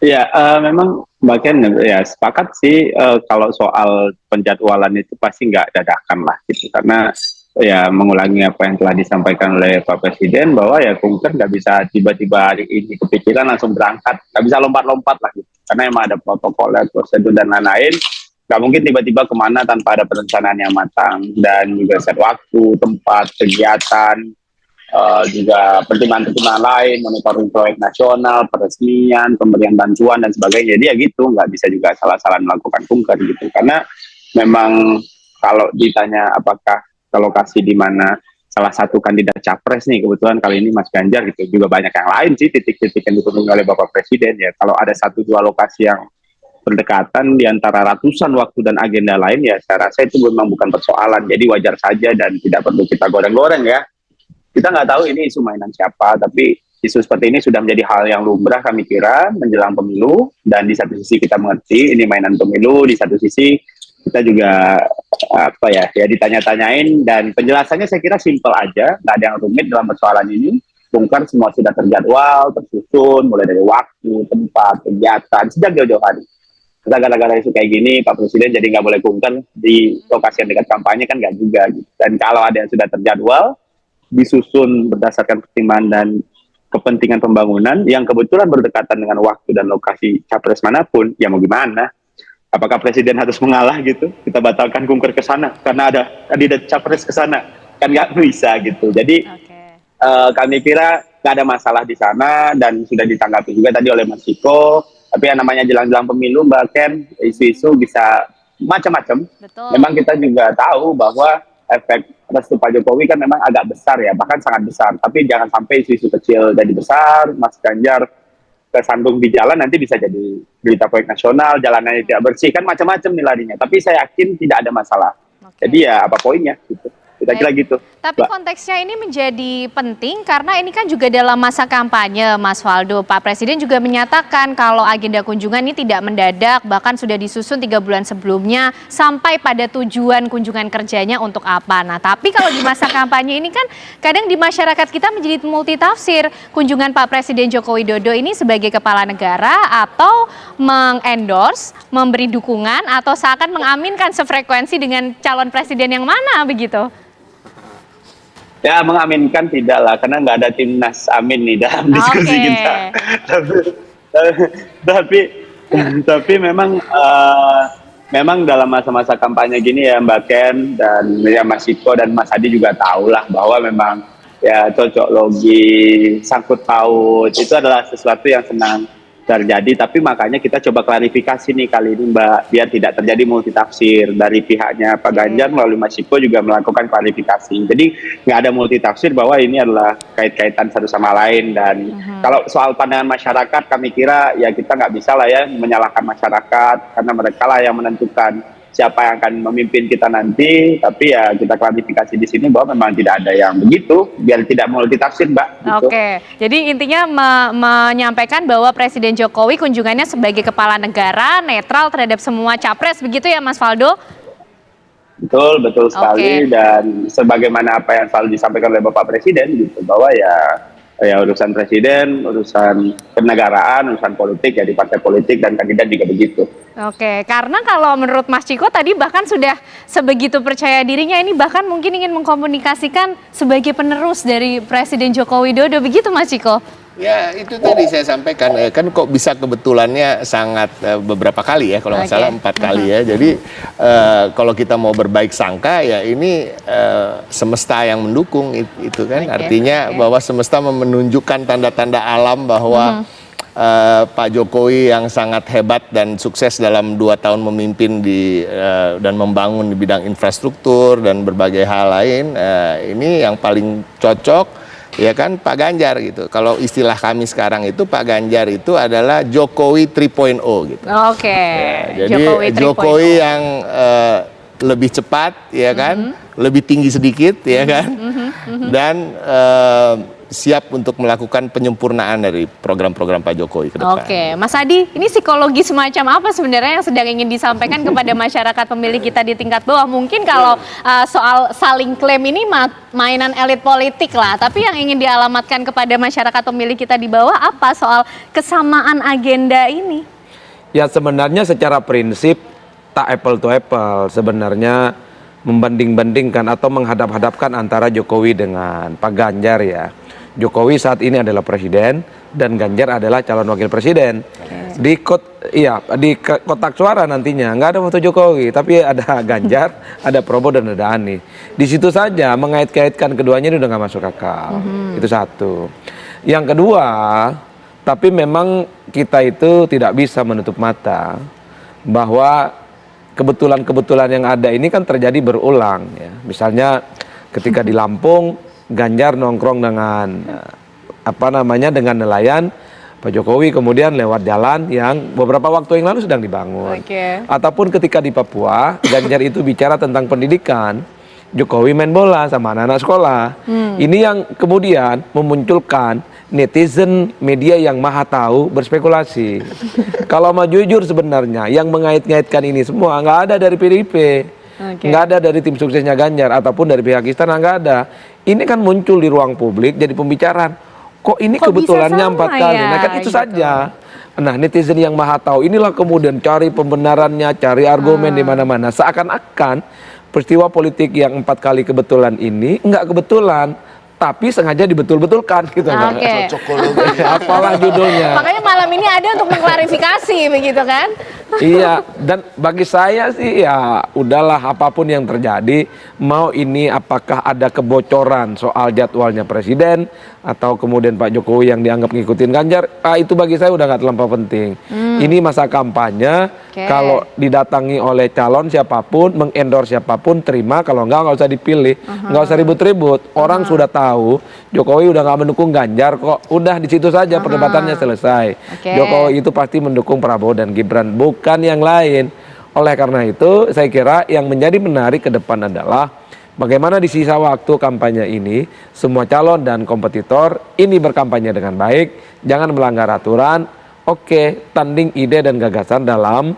Ya, memang Mbak Ken ya sepakat sih kalau soal penjadwalan itu pasti nggak dadakan lah gitu, karena ya mengulangi apa yang telah disampaikan oleh Pak Presiden bahwa ya kunker nggak bisa tiba-tiba hari ini kepikiran langsung berangkat, nggak bisa lompat-lompat lah gitu, karena emang ada protokolnya, prosedur dan lain-lain. Nggak mungkin tiba-tiba kemana tanpa ada perencanaan yang matang dan juga set waktu, tempat, kegiatan, juga pertimbangan-pertimbangan lain, monitoring proyek nasional, peresmian, pemberian bantuan dan sebagainya. Jadi ya gitu, nggak bisa juga salah-salah melakukan kunker gitu. Karena memang kalau ditanya apakah ke lokasi di mana salah satu kandidat capres nih, kebetulan kali ini Mas Ganjar gitu, juga banyak yang lain sih titik-titik yang dipenuhi oleh Bapak Presiden ya. Kalau ada 1-2 lokasi yang berdekatan di antara ratusan waktu dan agenda lain ya saya rasa itu memang bukan persoalan. Jadi wajar saja dan tidak perlu kita goreng-goreng ya. Kita nggak tahu ini isu mainan siapa, tapi isu seperti ini sudah menjadi hal yang lumrah kami kira menjelang pemilu, dan di satu sisi kita mengerti ini mainan pemilu, di satu sisi kita juga ditanya-tanyain, dan penjelasannya saya kira simpel aja, nggak ada yang rumit dalam persoalan ini. Bongkar semua sudah terjadwal, tersusun, mulai dari waktu, tempat, kegiatan, sejak jauh-jauh hari. Kita gara-gara isu kayak gini, Pak Presiden jadi nggak boleh bongkar di lokasi yang dekat kampanye kan nggak juga gitu. Dan kalau ada yang sudah terjadwal, disusun berdasarkan pertimbangan dan kepentingan pembangunan yang kebetulan berdekatan dengan waktu dan lokasi capres manapun, ya mau gimana? Apakah Presiden harus mengalah gitu? Kita batalkan kunker ke sana karena ada kandidat capres ke sana, kan nggak bisa gitu. Jadi kami kira nggak ada masalah di sana dan sudah ditanggapi juga tadi oleh Mas Ciko. Tapi yang namanya jelang-jelang pemilu, Mbak Ken, isu-isu bisa macam-macam. Memang kita juga tahu bahwa efek restu Pak Jokowi kan memang agak besar ya, bahkan sangat besar. Tapi jangan sampai isu-isu kecil jadi besar. Mas Ganjar kesandung di jalan nanti bisa jadi berita proyek nasional, jalannya tidak bersih, kan macam-macam nih larinya. Tapi saya yakin tidak ada masalah. Jadi ya apa poinnya gitu. Kita kira gitu. Tapi konteksnya ini menjadi penting karena ini kan juga dalam masa kampanye, Mas Faldo. Pak Presiden juga menyatakan kalau agenda kunjungan ini tidak mendadak, bahkan sudah disusun 3 bulan sebelumnya sampai pada tujuan kunjungan kerjanya untuk apa. Nah, tapi kalau di masa kampanye ini kan kadang di masyarakat kita menjadi multitafsir. Kunjungan Pak Presiden Joko Widodo ini sebagai kepala negara atau mengendorse, memberi dukungan atau seakan mengaminkan sefrekuensi dengan calon presiden yang mana begitu? Ya mengaminkan tidak lah, karena nggak ada timnas amin nih dalam diskusi kita. Tapi memang memang dalam masa-masa kampanye gini ya Mbak Ken dan ya Mas Iko dan Mas Adi juga tahu lah bahwa memang ya cocok logi, sangkut paut itu adalah sesuatu yang senang terjadi, tapi makanya kita coba klarifikasi nih kali ini Mbak, biar tidak terjadi multitafsir. Dari pihaknya Pak Ganjar melalui Mas Iko juga melakukan klarifikasi, jadi nggak ada multitafsir bahwa ini adalah kait-kaitan satu sama lain. Dan kalau soal pandangan masyarakat, kami kira ya kita nggak bisa lah ya menyalahkan masyarakat, karena mereka lah yang menentukan siapa yang akan memimpin kita nanti. Tapi ya kita klarifikasi di sini bahwa memang tidak ada yang begitu, biar tidak multitafsir Mbak. Gitu. Oke, jadi intinya menyampaikan bahwa Presiden Jokowi kunjungannya sebagai kepala negara netral terhadap semua capres, begitu ya Mas Faldo? Betul sekali. Dan sebagaimana apa yang selalu disampaikan oleh Bapak Presiden gitu, bahwa ya urusan presiden, urusan kenegaraan, urusan politik ya di partai politik, dan kandidat juga begitu. Oke, karena kalau menurut Mas Ciko tadi bahkan sudah sebegitu percaya dirinya, ini bahkan mungkin ingin mengkomunikasikan sebagai penerus dari Presiden Joko Widodo, begitu Mas Ciko? Ya itu tadi saya sampaikan, kan kok bisa kebetulannya sangat beberapa kali ya, kalau nggak salah 4 kali ya. Jadi kalau kita mau berbaik sangka ya ini semesta yang mendukung itu kan. Artinya bahwa semesta menunjukkan tanda-tanda alam bahwa Pak Jokowi yang sangat hebat dan sukses dalam 2 tahun memimpin dan membangun di bidang infrastruktur dan berbagai hal lain, ini yang paling cocok ya kan Pak Ganjar gitu. Kalau istilah kami sekarang itu Pak Ganjar itu adalah Jokowi 3.0 gitu. Oke. Ya, jadi Jokowi yang lebih cepat ya kan, lebih tinggi sedikit ya kan, dan siap untuk melakukan penyempurnaan dari program-program Pak Jokowi ke depan. Oke, Mas Adi, ini psikologi semacam apa sebenarnya yang sedang ingin disampaikan kepada masyarakat pemilih kita di tingkat bawah? Mungkin kalau soal saling klaim ini mainan elit politik lah, tapi yang ingin dialamatkan kepada masyarakat pemilih kita di bawah apa soal kesamaan agenda ini? Ya sebenarnya secara prinsip tak apple to apple, sebenarnya membanding-bandingkan atau menghadap-hadapkan antara Jokowi dengan Pak Ganjar ya. Jokowi saat ini adalah presiden dan Ganjar adalah calon wakil presiden. Di kotak suara nantinya nggak ada foto Jokowi, tapi ada Ganjar, ada Prabowo dan ada Anies. Di situ saja mengait-kaitkan keduanya itu udah nggak masuk akal. Itu satu. Yang kedua, tapi memang kita itu tidak bisa menutup mata bahwa kebetulan-kebetulan yang ada ini kan terjadi berulang ya. Misalnya ketika di Lampung Ganjar nongkrong dengan dengan nelayan, Pak Jokowi kemudian lewat jalan yang beberapa waktu yang lalu sedang dibangun. Ataupun ketika di Papua, Ganjar itu bicara tentang pendidikan, Jokowi main bola sama anak-anak sekolah. Ini yang kemudian memunculkan netizen media yang maha tahu berspekulasi. Kalau mau jujur sebenarnya yang mengait-ngaitkan ini semua nggak ada dari PDIP. Nggak ada dari tim suksesnya Ganjar ataupun dari pihak istana, nggak ada. Ini kan muncul di ruang publik jadi pembicaraan. Kok ini kebetulannya 4 kali? Nah kan itu saja. Nah netizen yang maha tahu inilah kemudian cari pembenarannya, cari argumen di mana-mana. Seakan-akan peristiwa politik yang 4 kali kebetulan ini nggak kebetulan, tapi sengaja dibetul-betulkan gitu. Apalah judulnya. Makanya malam ini ada untuk mengklarifikasi begitu kan? Iya, dan bagi saya sih ya udahlah apapun yang terjadi, mau ini apakah ada kebocoran soal jadwalnya presiden atau kemudian Pak Jokowi yang dianggap ngikutin Ganjar, itu bagi saya udah nggak terlampau penting. Ini masa kampanye, kalau didatangi oleh calon siapapun, mengendorse siapapun, terima, kalau nggak usah dipilih, nggak usah ribut-ribut. Orang sudah tahu Jokowi udah nggak mendukung Ganjar kok, udah di situ saja perdebatannya selesai. Jokowi itu pasti mendukung Prabowo dan Gibran, bukan yang lain. Oleh karena itu, saya kira yang menjadi menarik ke depan adalah bagaimana di sisa waktu kampanye ini, semua calon dan kompetitor ini berkampanye dengan baik, jangan melanggar aturan, tanding ide dan gagasan dalam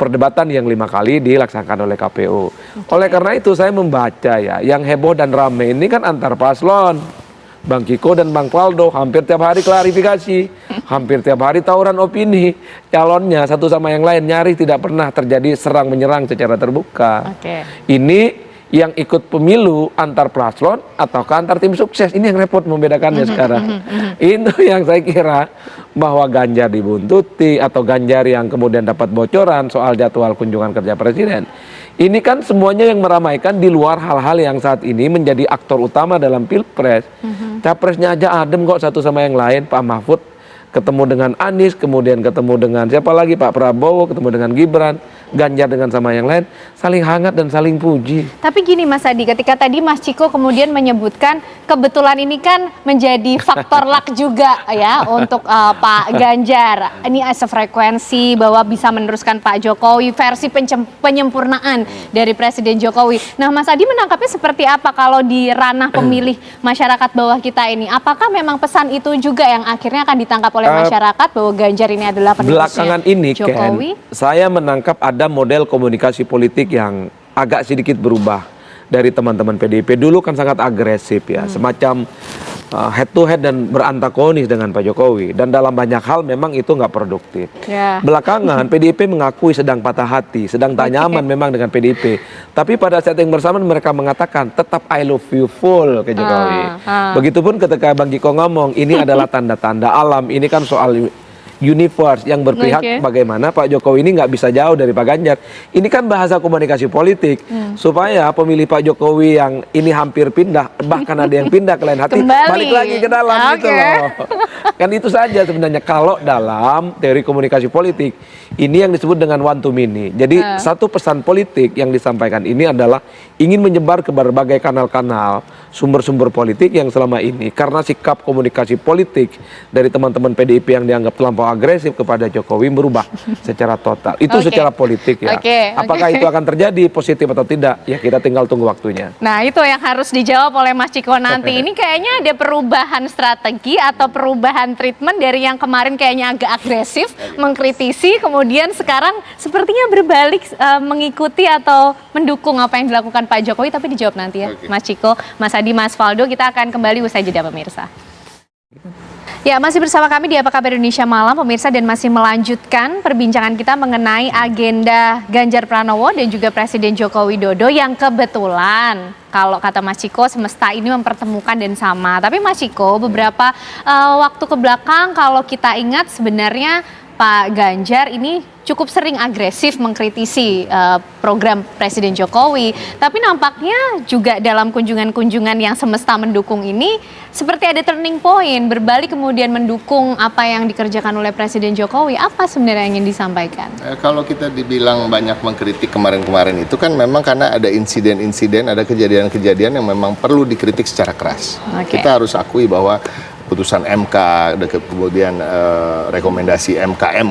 perdebatan yang 5 kali dilaksanakan oleh KPU. Oleh karena itu saya membaca ya, yang heboh dan rame ini kan antar paslon. Bang Kiko dan Bang Faldo hampir tiap hari klarifikasi, hampir tiap hari tawuran opini. Calonnya satu sama yang lain nyaris tidak pernah terjadi serang menyerang secara terbuka. Ini yang ikut pemilu antar paslon ataukah antar tim sukses, ini yang repot membedakannya sekarang. Itu yang saya kira bahwa Ganjar dibuntuti atau Ganjar yang kemudian dapat bocoran soal jadwal kunjungan kerja presiden. Ini kan semuanya yang meramaikan di luar hal-hal yang saat ini menjadi aktor utama dalam pilpres. Capresnya aja adem kok satu sama yang lain. Pak Mahfud ketemu dengan Anies, kemudian ketemu dengan siapa lagi, Pak Prabowo, ketemu dengan Gibran, Ganjar dengan sama yang lain, saling hangat dan saling puji. Tapi gini Mas Adi, ketika tadi Mas Ciko kemudian menyebutkan kebetulan ini kan menjadi faktor luck juga ya untuk Pak Ganjar. Ini sefrekuensi bahwa bisa meneruskan Pak Jokowi, versi penyempurnaan dari Presiden Jokowi. Nah Mas Adi menangkapnya seperti apa kalau di ranah pemilih masyarakat bawah kita ini? Apakah memang pesan itu juga yang akhirnya akan ditangkap oleh masyarakat bahwa Ganjar ini adalah penerusnya belakangan ini Jokowi? Ken, saya menangkap ada model komunikasi politik yang agak sedikit berubah dari teman-teman PDIP. Dulu kan sangat agresif ya, semacam head to head dan berantagonis dengan Pak Jokowi, dan dalam banyak hal memang itu nggak produktif. Belakangan PDIP mengakui sedang patah hati, sedang tak nyaman memang dengan PDIP, tapi pada saat yang bersamaan mereka mengatakan tetap I love you full ke Jokowi. Begitupun ketika Bang Kiko ngomong ini adalah tanda-tanda alam, ini kan soal universe yang berpihak bagaimana Pak Jokowi ini nggak bisa jauh dari Pak Ganjar. Ini kan bahasa komunikasi politik supaya pemilih Pak Jokowi yang ini hampir pindah, bahkan ada yang pindah ke lain hati, balik lagi ke dalam gitu loh. Kan itu saja sebenarnya kalau dalam teori komunikasi politik. Ini yang disebut dengan one to many. Jadi satu pesan politik yang disampaikan ini adalah ingin menyebar ke berbagai kanal-kanal sumber-sumber politik yang selama ini karena sikap komunikasi politik dari teman-teman PDIP yang dianggap terlampau agresif kepada Jokowi berubah secara total. Itu secara politik ya. Apakah itu akan terjadi positif atau tidak? Ya kita tinggal tunggu waktunya. Nah itu yang harus dijawab oleh Mas Ciko nanti. Ini kayaknya ada perubahan strategi atau perubahan treatment dari yang kemarin kayaknya agak agresif, mengkritisi, kemudian sekarang sepertinya berbalik mengikuti atau mendukung apa yang dilakukan Pak Jokowi, tapi dijawab nanti ya Mas Ciko, Mas Adi, Mas Faldo. Kita akan kembali usai jeda pemirsa. Ya, masih bersama kami di Apa Kabar Indonesia Malam, pemirsa, dan masih melanjutkan perbincangan kita mengenai agenda Ganjar Pranowo dan juga Presiden Joko Widodo yang kebetulan, kalau kata Mas Ciko, semesta ini mempertemukan dan sama. Tapi Mas Ciko, beberapa waktu ke belakang kalau kita ingat sebenarnya Pak Ganjar ini cukup sering agresif mengkritisi program Presiden Jokowi. Tapi nampaknya juga dalam kunjungan-kunjungan yang semesta mendukung ini seperti ada turning point, berbalik kemudian mendukung apa yang dikerjakan oleh Presiden Jokowi. Apa sebenarnya yang ingin disampaikan? Kalau kita dibilang banyak mengkritik kemarin-kemarin itu kan memang karena ada insiden-insiden, ada kejadian-kejadian yang memang perlu dikritik secara keras. Kita harus akui bahwa putusan MK, kemudian rekomendasi MK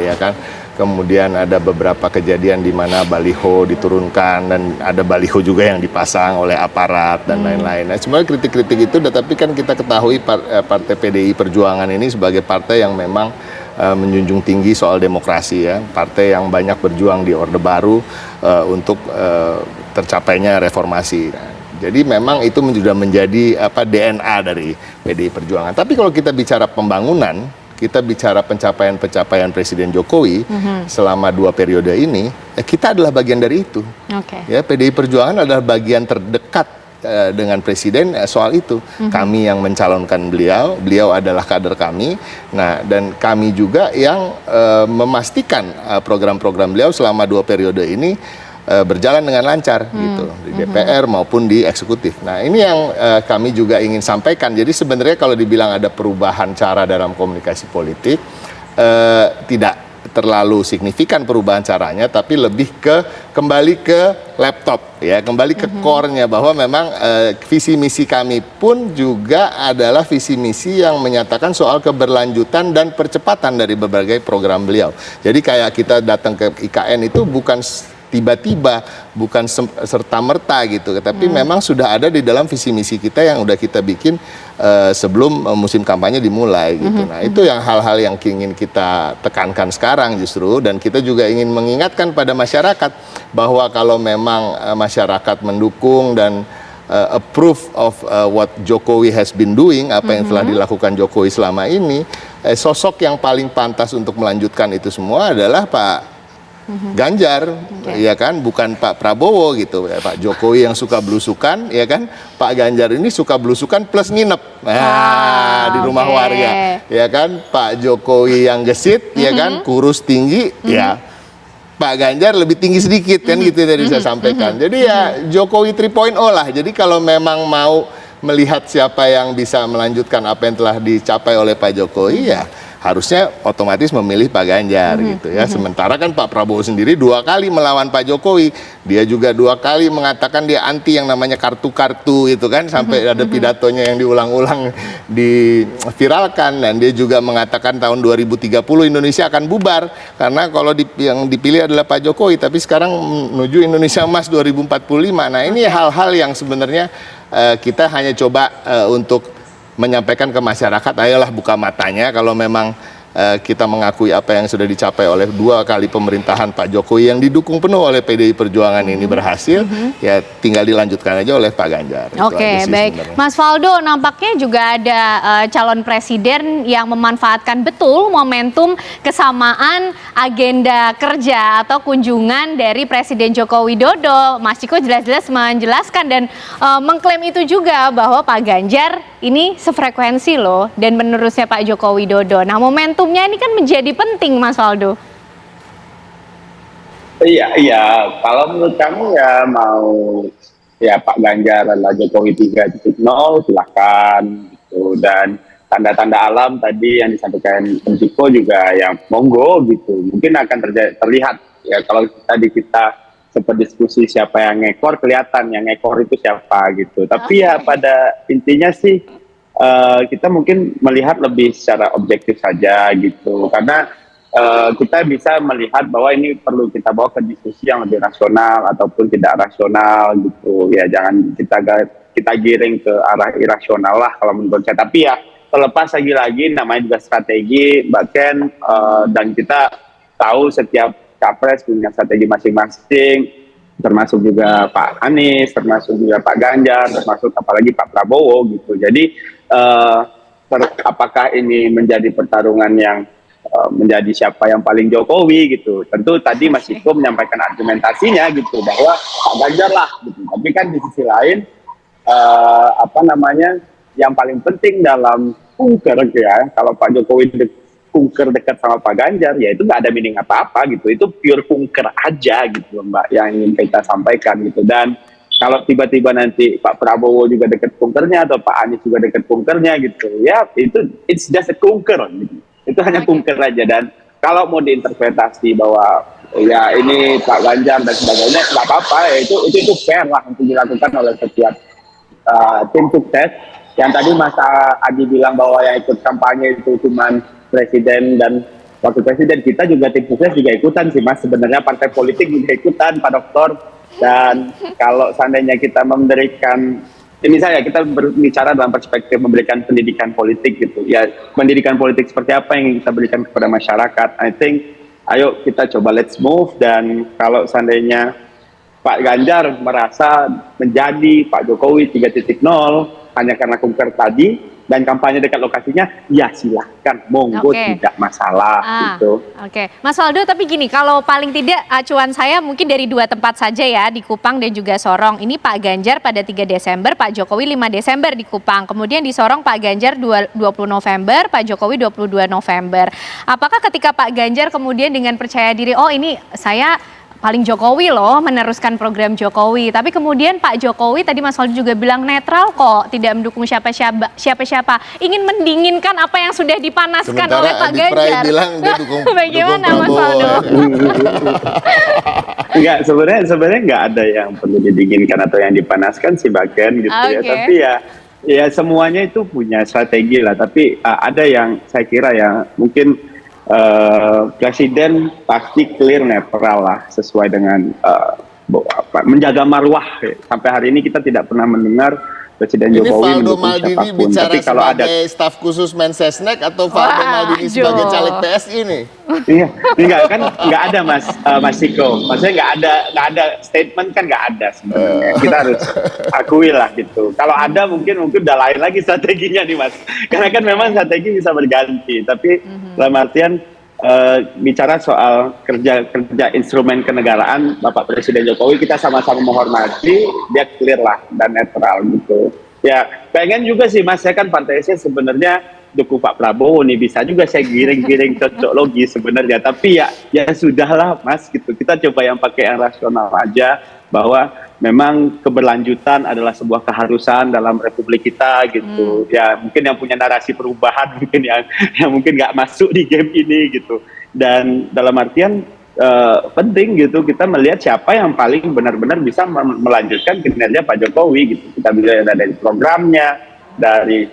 ya kan, kemudian ada beberapa kejadian di mana baliho diturunkan dan ada baliho juga yang dipasang oleh aparat dan lain-lain. Nah, sebenarnya kritik-kritik itu, tapi kan kita ketahui Partai PDI Perjuangan ini sebagai partai yang memang menjunjung tinggi soal demokrasi ya, partai yang banyak berjuang di Orde Baru untuk tercapainya reformasi. Jadi memang itu sudah menjadi DNA dari PDI Perjuangan. Tapi kalau kita bicara pembangunan, kita bicara pencapaian-pencapaian Presiden Jokowi selama 2 periode ini, kita adalah bagian dari itu. Ya, PDI Perjuangan adalah bagian terdekat dengan Presiden soal itu. Kami yang mencalonkan beliau, beliau adalah kader kami. Nah, dan kami juga yang memastikan program-program beliau selama 2 periode ini berjalan dengan lancar gitu di DPR maupun di eksekutif. Nah ini yang kami juga ingin sampaikan. Jadi sebenarnya kalau dibilang ada perubahan cara dalam komunikasi politik, tidak terlalu signifikan perubahan caranya, tapi lebih kembali ke laptop ya, kembali ke core-nya, bahwa memang visi misi kami pun juga adalah visi misi yang menyatakan soal keberlanjutan dan percepatan dari berbagai program beliau. Jadi kayak kita datang ke IKN itu bukan tiba-tiba, bukan serta-merta gitu, tapi memang sudah ada di dalam visi misi kita yang udah kita bikin sebelum musim kampanye dimulai gitu. Nah itu yang hal-hal yang ingin kita tekankan sekarang justru, dan kita juga ingin mengingatkan pada masyarakat bahwa kalau memang masyarakat mendukung dan approve of what Jokowi has been doing, apa yang telah dilakukan Jokowi selama ini, sosok yang paling pantas untuk melanjutkan itu semua adalah Pak Ganjar, ya kan, bukan Pak Prabowo gitu. Pak Jokowi yang suka belusukan, ya kan, Pak Ganjar ini suka belusukan plus nginep di rumah warga, ya kan. Pak Jokowi yang gesit, ya kan, kurus tinggi, ya Pak Ganjar lebih tinggi sedikit kan gitu tadi saya sampaikan. Jadi ya Jokowi 3.0 lah. Jadi kalau memang mau melihat siapa yang bisa melanjutkan apa yang telah dicapai oleh Pak Jokowi, ya harusnya otomatis memilih Pak Ganjar gitu ya. Sementara kan Pak Prabowo sendiri 2 kali melawan Pak Jokowi. Dia juga 2 kali mengatakan dia anti yang namanya kartu-kartu itu kan, sampai ada pidatonya yang diulang-ulang diviralkan. Dan dia juga mengatakan tahun 2030 Indonesia akan bubar karena kalau yang dipilih adalah Pak Jokowi, tapi sekarang menuju Indonesia Emas 2045. Nah ini hal-hal yang sebenarnya kita hanya coba untuk menyampaikan ke masyarakat, ayolah buka matanya. Kalau memang kita mengakui apa yang sudah dicapai oleh 2 kali pemerintahan Pak Jokowi yang didukung penuh oleh PDI Perjuangan ini berhasil, ya tinggal dilanjutkan aja oleh Pak Ganjar. Oke, baik. Sebenarnya. Mas Faldo, nampaknya juga ada calon presiden yang memanfaatkan betul momentum kesamaan agenda kerja atau kunjungan dari Presiden Joko Widodo. Mas Ciko jelas-jelas menjelaskan dan mengklaim itu juga bahwa Pak Ganjar ini sefrekuensi loh dan menerusnya Pak Joko Widodo. Nah, momentumnya ini kan menjadi penting, Mas Faldo. Iya. Kalau menurut kamu ya mau ya Pak Ganjar adalah Jokowi 3.0, silahkan gitu. Dan tanda-tanda alam tadi yang disampaikan Ciko juga yang monggo gitu. Mungkin akan terlihat ya kalau tadi kita sempat diskusi siapa yang ngekor, kelihatan yang ngekor itu siapa gitu. Tapi ya pada intinya sih kita mungkin melihat lebih secara objektif saja gitu, karena kita bisa melihat bahwa ini perlu kita bawa ke diskusi yang lebih rasional ataupun tidak rasional gitu ya. Jangan kita giring ke arah irasional lah kalau menurut saya. Tapi ya terlepas lagi-lagi namanya juga strategi Mbak Ken, dan kita tahu setiap capres punya strategi masing-masing, termasuk juga Pak Anies, termasuk juga Pak Ganjar, termasuk apalagi Pak Prabowo gitu. Jadi apakah ini menjadi pertarungan yang menjadi siapa yang paling Jokowi gitu? Tentu tadi Mas Iko menyampaikan argumentasinya gitu bahwa Pak Ganjar lah gitu. Tapi kan di sisi lain yang paling penting dalam kunker ya, kalau Pak Jokowi kunker dekat sama Pak Ganjar, ya itu nggak ada meaning apa-apa gitu. Itu pure kunker aja gitu Mbak, yang ingin kita sampaikan gitu. Dan kalau tiba-tiba nanti Pak Prabowo juga dekat kunkernya atau Pak Anies juga dekat kunkernya gitu, ya itu it's just a kunker gitu. Itu hanya kunker aja. Dan kalau mau diinterpretasi bahwa ya ini Pak Ganjar dan sebagainya, nggak apa-apa ya, itu fair lah untuk dilakukan oleh setiap tim sukses. Yang tadi Mas Adi bilang bahwa yang ikut kampanye itu cuman presiden dan wakil presiden, kita juga tim sukses juga ikutan sih Mas, sebenarnya partai politik juga ikutan Pak Dokter. Dan kalau seandainya kita memberikan, misalnya kita berbicara dalam perspektif memberikan pendidikan politik gitu ya, pendidikan politik seperti apa yang kita berikan kepada masyarakat, I think ayo kita coba let's move. Dan kalau seandainya Pak Ganjar merasa menjadi Pak Jokowi 3.0 hanya karena kunker tadi dan kampanye dekat lokasinya, ya silahkan, monggo, tidak masalah gitu. Oke, Mas Faldo, tapi gini, kalau paling tidak acuan saya mungkin dari 2 tempat saja ya, di Kupang dan juga Sorong. Ini Pak Ganjar pada 3 Desember, Pak Jokowi 5 Desember di Kupang. Kemudian di Sorong Pak Ganjar 20 November, Pak Jokowi 22 November. Apakah ketika Pak Ganjar kemudian dengan percaya diri, oh ini saya paling Jokowi loh, meneruskan program Jokowi. Tapi kemudian Pak Jokowi tadi Mas Waldo juga bilang netral kok, tidak mendukung siapa-siapa. Ingin mendinginkan apa yang sudah dipanaskan oleh Pak Ganjar. bilang dia dukung Bagaimana Mas Waldo? Enggak, sebenarnya nggak ada yang perlu didinginkan atau yang dipanaskan sih Bagen gitu ya. Tapi ya semuanya itu punya strategi lah. Tapi ada yang saya kira ya mungkin Presiden pasti clear netral lah sesuai dengan menjaga marwah. Sampai hari ini kita tidak pernah mendengar Presiden Jokowi mendukung siapapun. Bicara Tapi kalau ada staf khusus Mensesnek atau Valdo Maldini sebagai caleg PSI nih? Iya, nggak ada Mas Ciko. Maksudnya nggak ada statement kan nggak ada sebenarnya. Kita harus akui lah gitu. Kalau ada mungkin udah lain lagi strateginya nih Mas. Karena kan memang strategi bisa berganti. Tapi dalam artian bicara soal kerja instrumen kenegaraan Bapak Presiden Jokowi, kita sama-sama menghormati, dia clear lah dan netral gitu. Ya pengen juga sih Mas, saya kan partai saya sebenarnya dukung Pak Prabowo nih, bisa juga saya giring-giring cocok logis sebenarnya, tapi ya sudahlah Mas gitu, kita coba yang pakai yang rasional aja, bahwa memang keberlanjutan adalah sebuah keharusan dalam republik kita gitu. Ya mungkin yang punya narasi perubahan mungkin yang mungkin nggak masuk di game ini gitu, dan dalam artian penting gitu kita melihat siapa yang paling benar-benar bisa melanjutkan kinerja Pak Jokowi gitu. Kita bisa dari programnya, dari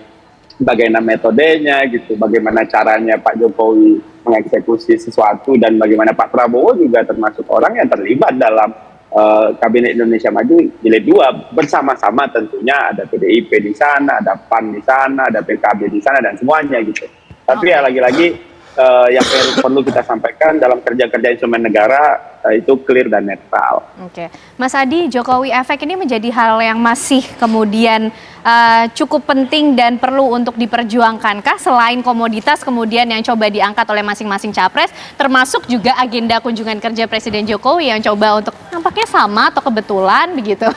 bagaimana metodenya gitu, bagaimana caranya Pak Jokowi mengeksekusi sesuatu, dan bagaimana Pak Prabowo juga termasuk orang yang terlibat dalam Kabinet Indonesia Maju Jilid 2 bersama-sama, tentunya ada PDIP di sana, ada PAN di sana, ada PKB di sana, dan semuanya gitu. Tapi ya lagi-lagi yang perlu kita sampaikan dalam kerja-kerja instrumen negara itu clear dan netral. Oke, Mas Adi, Jokowi efek ini menjadi hal yang masih kemudian cukup penting dan perlu untuk diperjuangkankah selain komoditas kemudian yang coba diangkat oleh masing-masing capres, termasuk juga agenda kunjungan kerja Presiden Jokowi yang coba untuk nampaknya sama atau kebetulan begitu?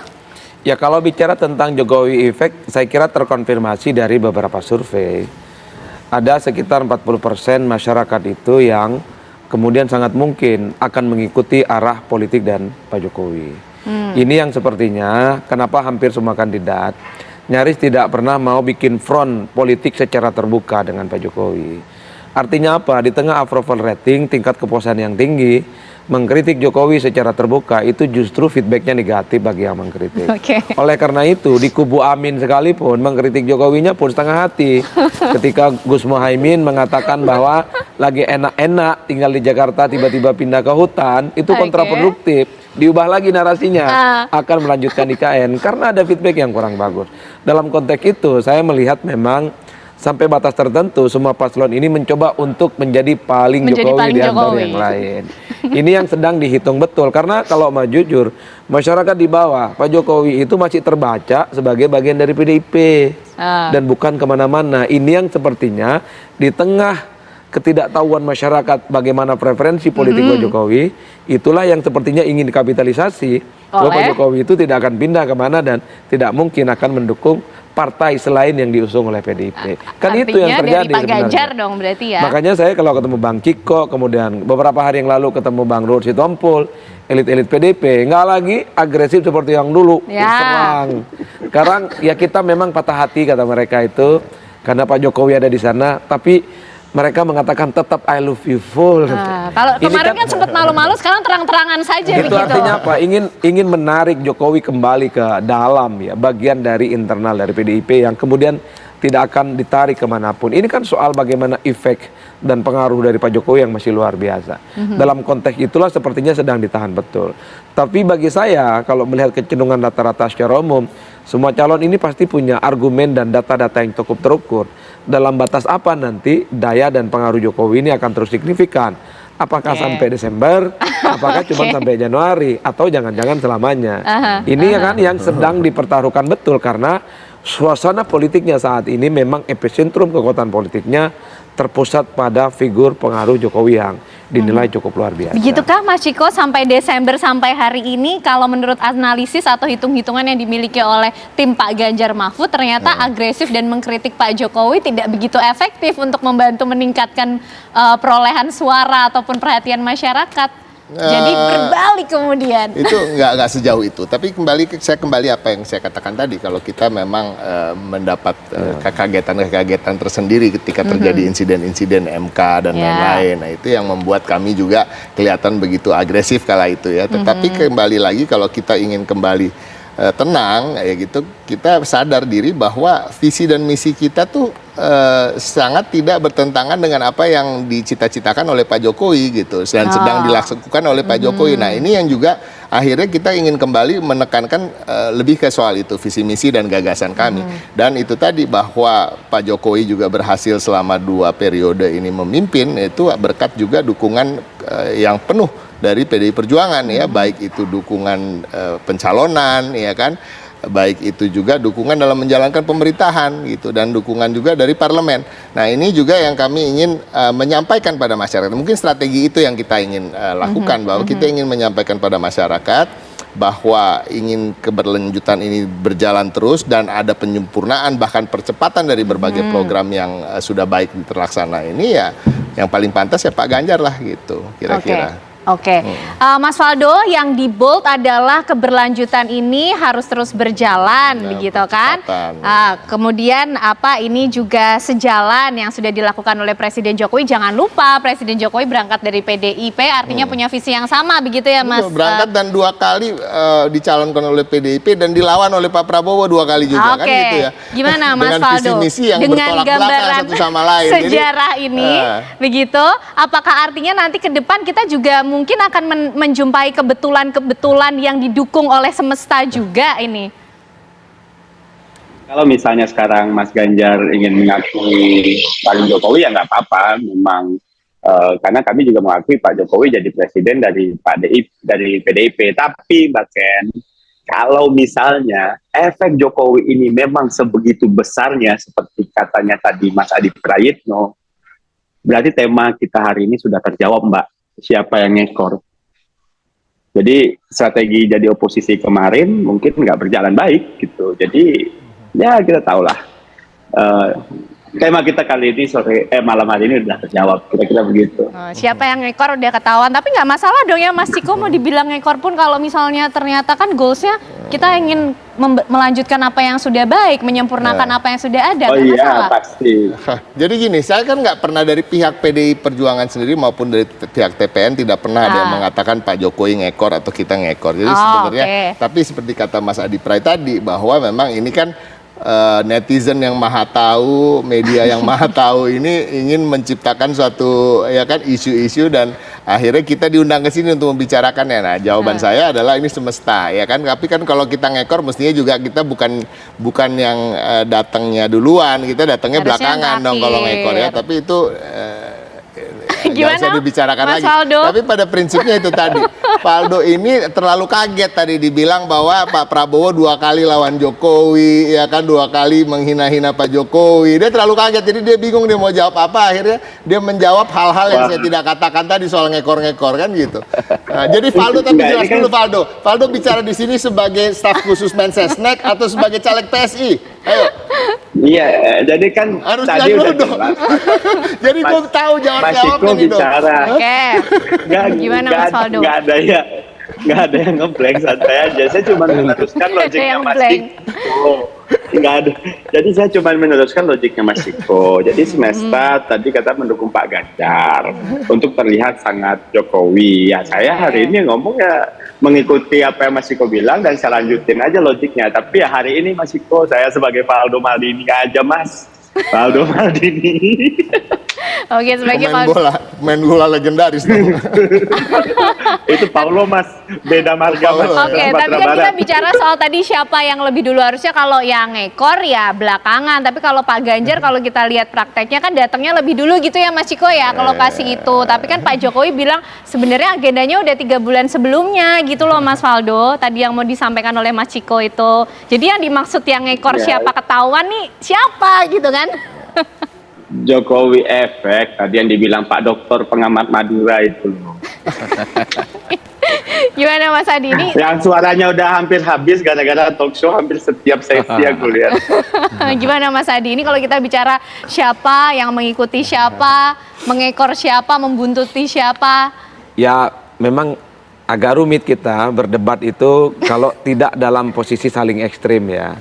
Ya kalau bicara tentang Jokowi efek, saya kira terkonfirmasi dari beberapa survei. Ada sekitar 40% masyarakat itu yang kemudian sangat mungkin akan mengikuti arah politik dan Pak Jokowi. Ini yang sepertinya kenapa hampir semua kandidat nyaris tidak pernah mau bikin front politik secara terbuka dengan Pak Jokowi. Artinya apa? Di tengah approval rating, tingkat kepuasan yang tinggi, mengkritik Jokowi secara terbuka itu justru feedbacknya negatif bagi yang mengkritik. Oleh karena itu di kubu Amin sekalipun mengkritik Jokowinya pun setengah hati. Ketika Gus Muhaimin mengatakan bahwa lagi enak-enak tinggal di Jakarta tiba-tiba pindah ke hutan, itu kontraproduktif. Diubah lagi narasinya, akan melanjutkan IKN karena ada feedback yang kurang bagus. Dalam konteks itu saya melihat memang sampai batas tertentu semua paslon ini mencoba untuk menjadi paling Jokowi di antara yang lain. Ini yang sedang dihitung betul, karena kalau mau jujur masyarakat di bawah Pak Jokowi itu masih terbaca sebagai bagian dari PDIP dan bukan kemana-mana. Ini yang sepertinya di tengah ketidaktahuan masyarakat bagaimana preferensi politik Pak Jokowi, itulah yang sepertinya ingin dikapitalisasi bahwa Pak Jokowi itu tidak akan pindah kemana dan tidak mungkin akan mendukung partai selain yang diusung oleh PDIP. Kan itu yang terjadi dari Pak Ganjar sebenarnya. dong berarti ya. Makanya saya kalau ketemu Bang Ciko, kemudian beberapa hari yang lalu ketemu Bang Ruhut Sitompul, elit-elit PDIP, nggak lagi agresif seperti yang dulu. Serang. Sekarang ya kita memang patah hati kata mereka itu, karena Pak Jokowi ada di sana, tapi mereka mengatakan tetap I love you full. Kalau kemarin kan sempat malu-malu, sekarang terang-terangan saja itu begitu. Artinya apa? Ingin menarik Jokowi kembali ke dalam ya, bagian dari internal dari PDIP yang kemudian tidak akan ditarik kemanapun. Ini kan soal bagaimana efek dan pengaruh dari Pak Jokowi yang masih luar biasa. Dalam konteks itulah sepertinya sedang ditahan betul. Tapi bagi saya kalau melihat kecenderungan rata-rata secara umum, semua calon ini pasti punya argumen dan data-data yang cukup terukur. Dalam batas apa nanti daya dan pengaruh Jokowi ini akan terus signifikan. Apakah sampai Desember, apakah cuma sampai Januari, atau jangan-jangan selamanya. Ini kan yang sedang dipertaruhkan betul, karena suasana politiknya saat ini memang epicentrum kekuatan politiknya terpusat pada figur pengaruh Jokowi yang dinilai cukup luar biasa. Begitukah Mas Ciko sampai Desember sampai hari ini, kalau menurut analisis atau hitung-hitungan yang dimiliki oleh tim Pak Ganjar Mahfud, ternyata agresif dan mengkritik Pak Jokowi tidak begitu efektif untuk membantu meningkatkan perolehan suara ataupun perhatian masyarakat? Jadi berbalik kemudian. Itu nggak sejauh itu. Tapi saya kembali apa yang saya katakan tadi, kalau kita memang mendapat kekagetan tersendiri ketika terjadi insiden-insiden MK dan lain-lain. Nah itu yang membuat kami juga kelihatan begitu agresif kala itu ya. Tetapi kembali lagi kalau kita ingin kembali tenang ya gitu, kita sadar diri bahwa visi dan misi kita tuh sangat tidak bertentangan dengan apa yang dicita-citakan oleh Pak Jokowi gitu, dan sedang dilakukan oleh Pak Jokowi. Nah ini yang juga akhirnya kita ingin kembali menekankan lebih ke soal itu, visi misi dan gagasan kami. Dan itu tadi bahwa Pak Jokowi juga berhasil selama 2 periode ini memimpin, itu berkat juga dukungan yang penuh dari PDI Perjuangan ya, baik itu dukungan pencalonan ya kan, baik itu juga dukungan dalam menjalankan pemerintahan gitu, dan dukungan juga dari parlemen. Nah ini juga yang kami ingin menyampaikan pada masyarakat. Mungkin strategi itu yang kita ingin lakukan, bahwa kita ingin menyampaikan pada masyarakat bahwa ingin keberlanjutan ini berjalan terus dan ada penyempurnaan bahkan percepatan dari berbagai program yang sudah baik terlaksana ini ya, yang paling pantas ya Pak Ganjar lah gitu kira-kira. Oke. Mas Faldo, yang di bold adalah keberlanjutan ini harus terus berjalan, begitu kan? Kemudian ini juga sejalan yang sudah dilakukan oleh Presiden Jokowi. Jangan lupa Presiden Jokowi berangkat dari PDIP, artinya punya visi yang sama, begitu ya Mas? Berangkat dan 2 kali dicalonkan oleh PDIP dan dilawan oleh Pak Prabowo 2 kali juga kan gitu ya. Gimana Mas dengan Faldo? Visi-misi yang dengan gambaran satu sama lain. Sejarah ini, begitu? Apakah artinya nanti ke depan kita juga mungkin akan menjumpai kebetulan-kebetulan yang didukung oleh semesta juga ini? Kalau misalnya sekarang Mas Ganjar ingin mengakui Pak Jokowi ya nggak apa-apa, memang karena kami juga mengakui Pak Jokowi jadi presiden dari PDIP. Tapi Mbak Ken, kalau misalnya efek Jokowi ini memang sebegitu besarnya seperti katanya tadi Mas Adi Prayitno, berarti tema kita hari ini sudah terjawab Mbak. Siapa yang ngekor. Jadi strategi jadi oposisi kemarin mungkin nggak berjalan baik gitu. Jadi ya kita tahulah tema kita kali ini malam hari ini udah terjawab, kira-kira begitu. Siapa yang ngekor udah ketahuan, tapi nggak masalah dong ya Mas Ciko mau dibilang ngekor pun kalau misalnya ternyata kan goalsnya kita ingin melanjutkan apa yang sudah baik, menyempurnakan apa yang sudah ada. Oh iya, masalah. pasti. Jadi gini, saya kan nggak pernah dari pihak PDI Perjuangan sendiri maupun dari pihak TPN tidak pernah ada yang mengatakan Pak Jokowi ngekor atau kita ngekor. Jadi sebenarnya, tapi seperti kata Mas Adi Pray tadi, bahwa memang ini kan netizen yang maha tahu, media yang maha tahu ini ingin menciptakan suatu ya kan isu-isu, dan akhirnya kita diundang ke sini untuk membicarakannya. Nah, jawaban saya adalah ini semesta ya kan. Tapi kan kalau kita ngekor mestinya juga kita bukan yang datangnya duluan, kita datangnya belakangan dong kalau ngekor ya. Tapi itu nggak usah dibicarakan Mas lagi. Faldo. Tapi pada prinsipnya itu tadi, Faldo ini terlalu kaget tadi dibilang bahwa Pak Prabowo 2 kali lawan Jokowi, ya kan 2 kali menghina-hina Pak Jokowi. Dia terlalu kaget, jadi dia bingung dia mau jawab apa. Akhirnya dia menjawab hal-hal yang saya tidak katakan tadi soal ngekor-ngekor kan gitu. Nah, jadi Faldo tapi jelas dulu Faldo. Faldo bicara di sini sebagai staf khusus Mensesnek atau sebagai caleg PSI. Ayo. Iya, jadi kan harus tadi udah dong. Jadi gue tahu jawab-jawabnya nih dong. Oke. Gimana Mas Faldo? Nggak ada yang ngeblank, santai aja. Saya cuma meneruskan logiknya Mas Ciko. Nggak ada. Jadi saya cuma meneruskan logiknya Mas Ciko. Jadi semesta tadi kata mendukung Pak Ganjar untuk terlihat sangat Jokowi. Ya saya hari ini ngomongnya mengikuti apa yang Mas Ciko bilang dan saya lanjutin aja logiknya. Tapi ya hari ini Mas Ciko, saya sebagai Faldo Maldini aja Mas. Faldo Maldini. Oke, sebagai main bola legendaris dong. Itu Paulo Mas, beda marga Mas. Oke, tapi kan kita bicara soal tadi siapa yang lebih dulu, harusnya kalau yang ngekor ya belakangan. Tapi kalau Pak Ganjar kalau kita lihat prakteknya kan datangnya lebih dulu gitu ya Mas Ciko ya kalau kasih itu. Tapi kan Pak Jokowi bilang sebenarnya agendanya udah 3 bulan sebelumnya gitu loh Mas Faldo. Tadi yang mau disampaikan oleh Mas Ciko itu. Jadi yang dimaksud yang ngekor siapa ketahuan nih siapa gitu kan? Jokowi efek, tadi yang dibilang Pak Dokter pengamat Madura itu. Gimana Mas Adi ini? Yang suaranya udah hampir habis gara-gara talk show hampir setiap sesi aku lihat. Gimana Mas Adi ini kalau kita bicara siapa yang mengikuti siapa, mengekor siapa, membuntuti siapa? Ya memang agak rumit kita berdebat itu kalau tidak dalam posisi saling ekstrim ya.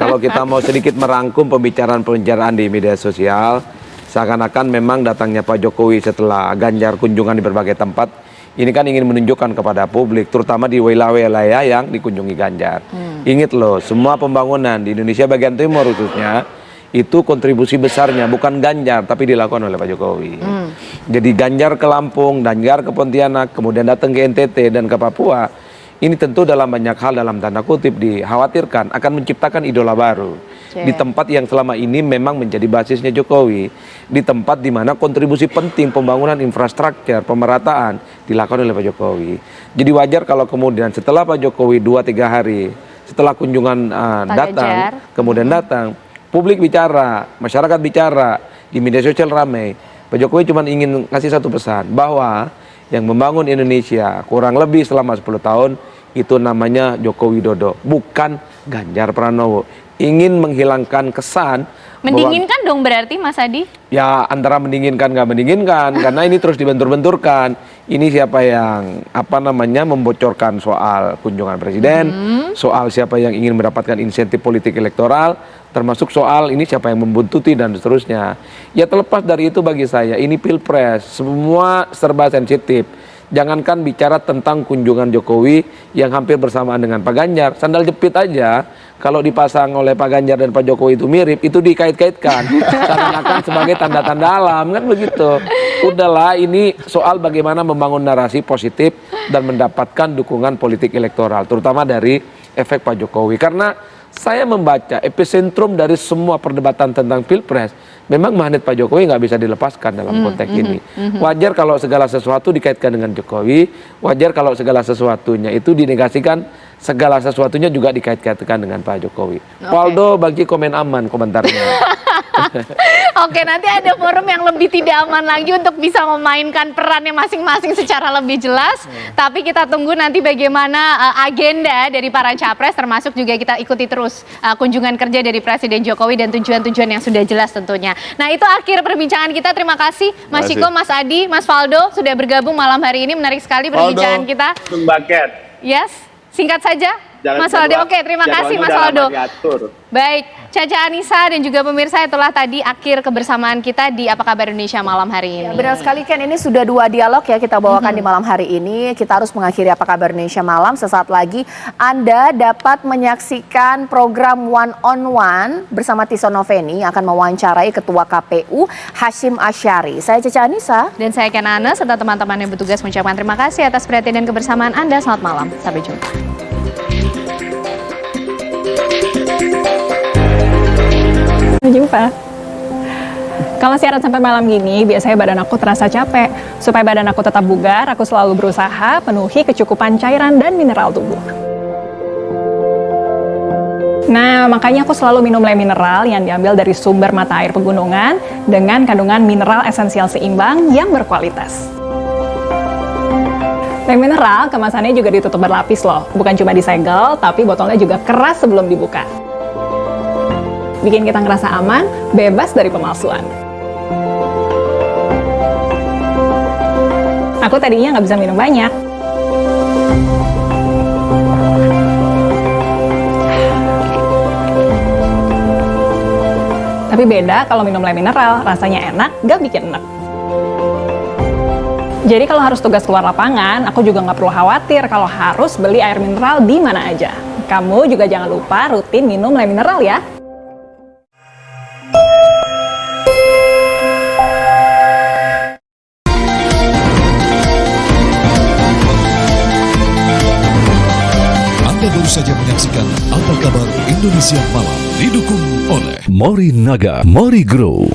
Kalau kita mau sedikit merangkum pembicaraan di media sosial, seakan-akan memang datangnya Pak Jokowi setelah Ganjar kunjungan di berbagai tempat, ini kan ingin menunjukkan kepada publik, terutama di wilayah-wilayah yang dikunjungi Ganjar. Ingat loh, semua pembangunan di Indonesia bagian timur khususnya, itu kontribusi besarnya bukan Ganjar tapi dilakukan oleh Pak Jokowi. Jadi Ganjar ke Lampung, Ganjar ke Pontianak, kemudian datang ke NTT dan ke Papua, ini tentu dalam banyak hal dalam tanda kutip dikhawatirkan akan menciptakan idola baru di tempat yang selama ini memang menjadi basisnya Jokowi, di tempat di mana kontribusi penting pembangunan infrastruktur, pemerataan dilakukan oleh Pak Jokowi. Jadi wajar kalau kemudian setelah Pak Jokowi 2-3 hari setelah kunjungan datang, kemudian datang, publik bicara, masyarakat bicara, di media sosial ramai. Pak Jokowi cuma ingin kasih satu pesan, bahwa yang membangun Indonesia kurang lebih selama 10 tahun, itu namanya Joko Widodo, bukan Ganjar Pranowo. Ingin menghilangkan kesan. Mendinginkan dong berarti Mas Adi? Ya antara mendinginkan nggak mendinginkan, karena ini terus dibentur-benturkan. Ini siapa yang membocorkan soal kunjungan presiden, soal siapa yang ingin mendapatkan insentif politik elektoral, termasuk soal ini siapa yang membuntuti dan seterusnya. Ya terlepas dari itu bagi saya ini pilpres, semua serba sensitif. Jangankan bicara tentang kunjungan Jokowi yang hampir bersamaan dengan Pak Ganjar, sandal jepit aja kalau dipasang oleh Pak Ganjar dan Pak Jokowi itu mirip, itu dikait-kaitkan seakan-akan sebagai tanda-tanda alam, kan begitu. Udahlah, ini soal bagaimana membangun narasi positif dan mendapatkan dukungan politik elektoral, terutama dari efek Pak Jokowi. Karena saya membaca epicentrum dari semua perdebatan tentang pilpres, memang magnet Pak Jokowi nggak bisa dilepaskan dalam konteks ini. Wajar kalau segala sesuatu dikaitkan dengan Jokowi, wajar kalau segala sesuatunya itu dinegasikan, segala sesuatunya juga dikait-kaitkan dengan Pak Jokowi. Waldo bagi komen aman komentarnya. Oke, nanti ada forum yang lebih tidak aman lagi untuk bisa memainkan perannya masing-masing secara lebih jelas. Tapi kita tunggu nanti bagaimana agenda dari para capres, termasuk juga kita ikuti terus kunjungan kerja dari Presiden Jokowi dan tujuan-tujuan yang sudah jelas tentunya. Nah, itu akhir perbincangan kita. Terima kasih Mas Ciko, Mas Adi, Mas Faldo sudah bergabung malam hari ini. Menarik sekali perbincangan kita. Yes, singkat saja. Mas Faldo, oke, terima kasih Mas Faldo. Baik, Caca Anissa dan juga pemirsa, itulah tadi akhir kebersamaan kita di Apa Kabar Indonesia malam hari ini. Ya, benar sekali Ken, ini sudah 2 dialog ya kita bawakan di malam hari ini. Kita harus mengakhiri Apa Kabar Indonesia malam. Sesaat lagi Anda dapat menyaksikan program One on One bersama Tison Noveni yang akan mewawancarai Ketua KPU Hashim Asyari. Saya Caca Anissa dan saya Ken Ana serta teman-teman yang bertugas mengucapkan terima kasih atas perhatian dan kebersamaan Anda. Selamat malam, sampai jumpa. Jumpa. Kalau siaran sampai malam gini, biasanya badan aku terasa capek. Supaya badan aku tetap bugar, aku selalu berusaha penuhi kecukupan cairan dan mineral tubuh. Nah, makanya aku selalu minum Le Mineral yang diambil dari sumber mata air pegunungan dengan kandungan mineral esensial seimbang yang berkualitas. Le Mineral kemasannya juga ditutup berlapis loh, bukan cuma disegel, tapi botolnya juga keras sebelum dibuka. Bikin kita ngerasa aman, bebas dari pemalsuan. Aku tadinya nggak bisa minum banyak. Tapi beda kalau minum Le Mineral, rasanya enak, nggak bikin enak. Jadi kalau harus tugas keluar lapangan, aku juga nggak perlu khawatir kalau harus beli air mineral di mana aja. Kamu juga jangan lupa rutin minum Le Mineral ya. Anda baru saja menyaksikan Apa Kabar Indonesia Malam, didukung oleh Morinaga, Mori Grow.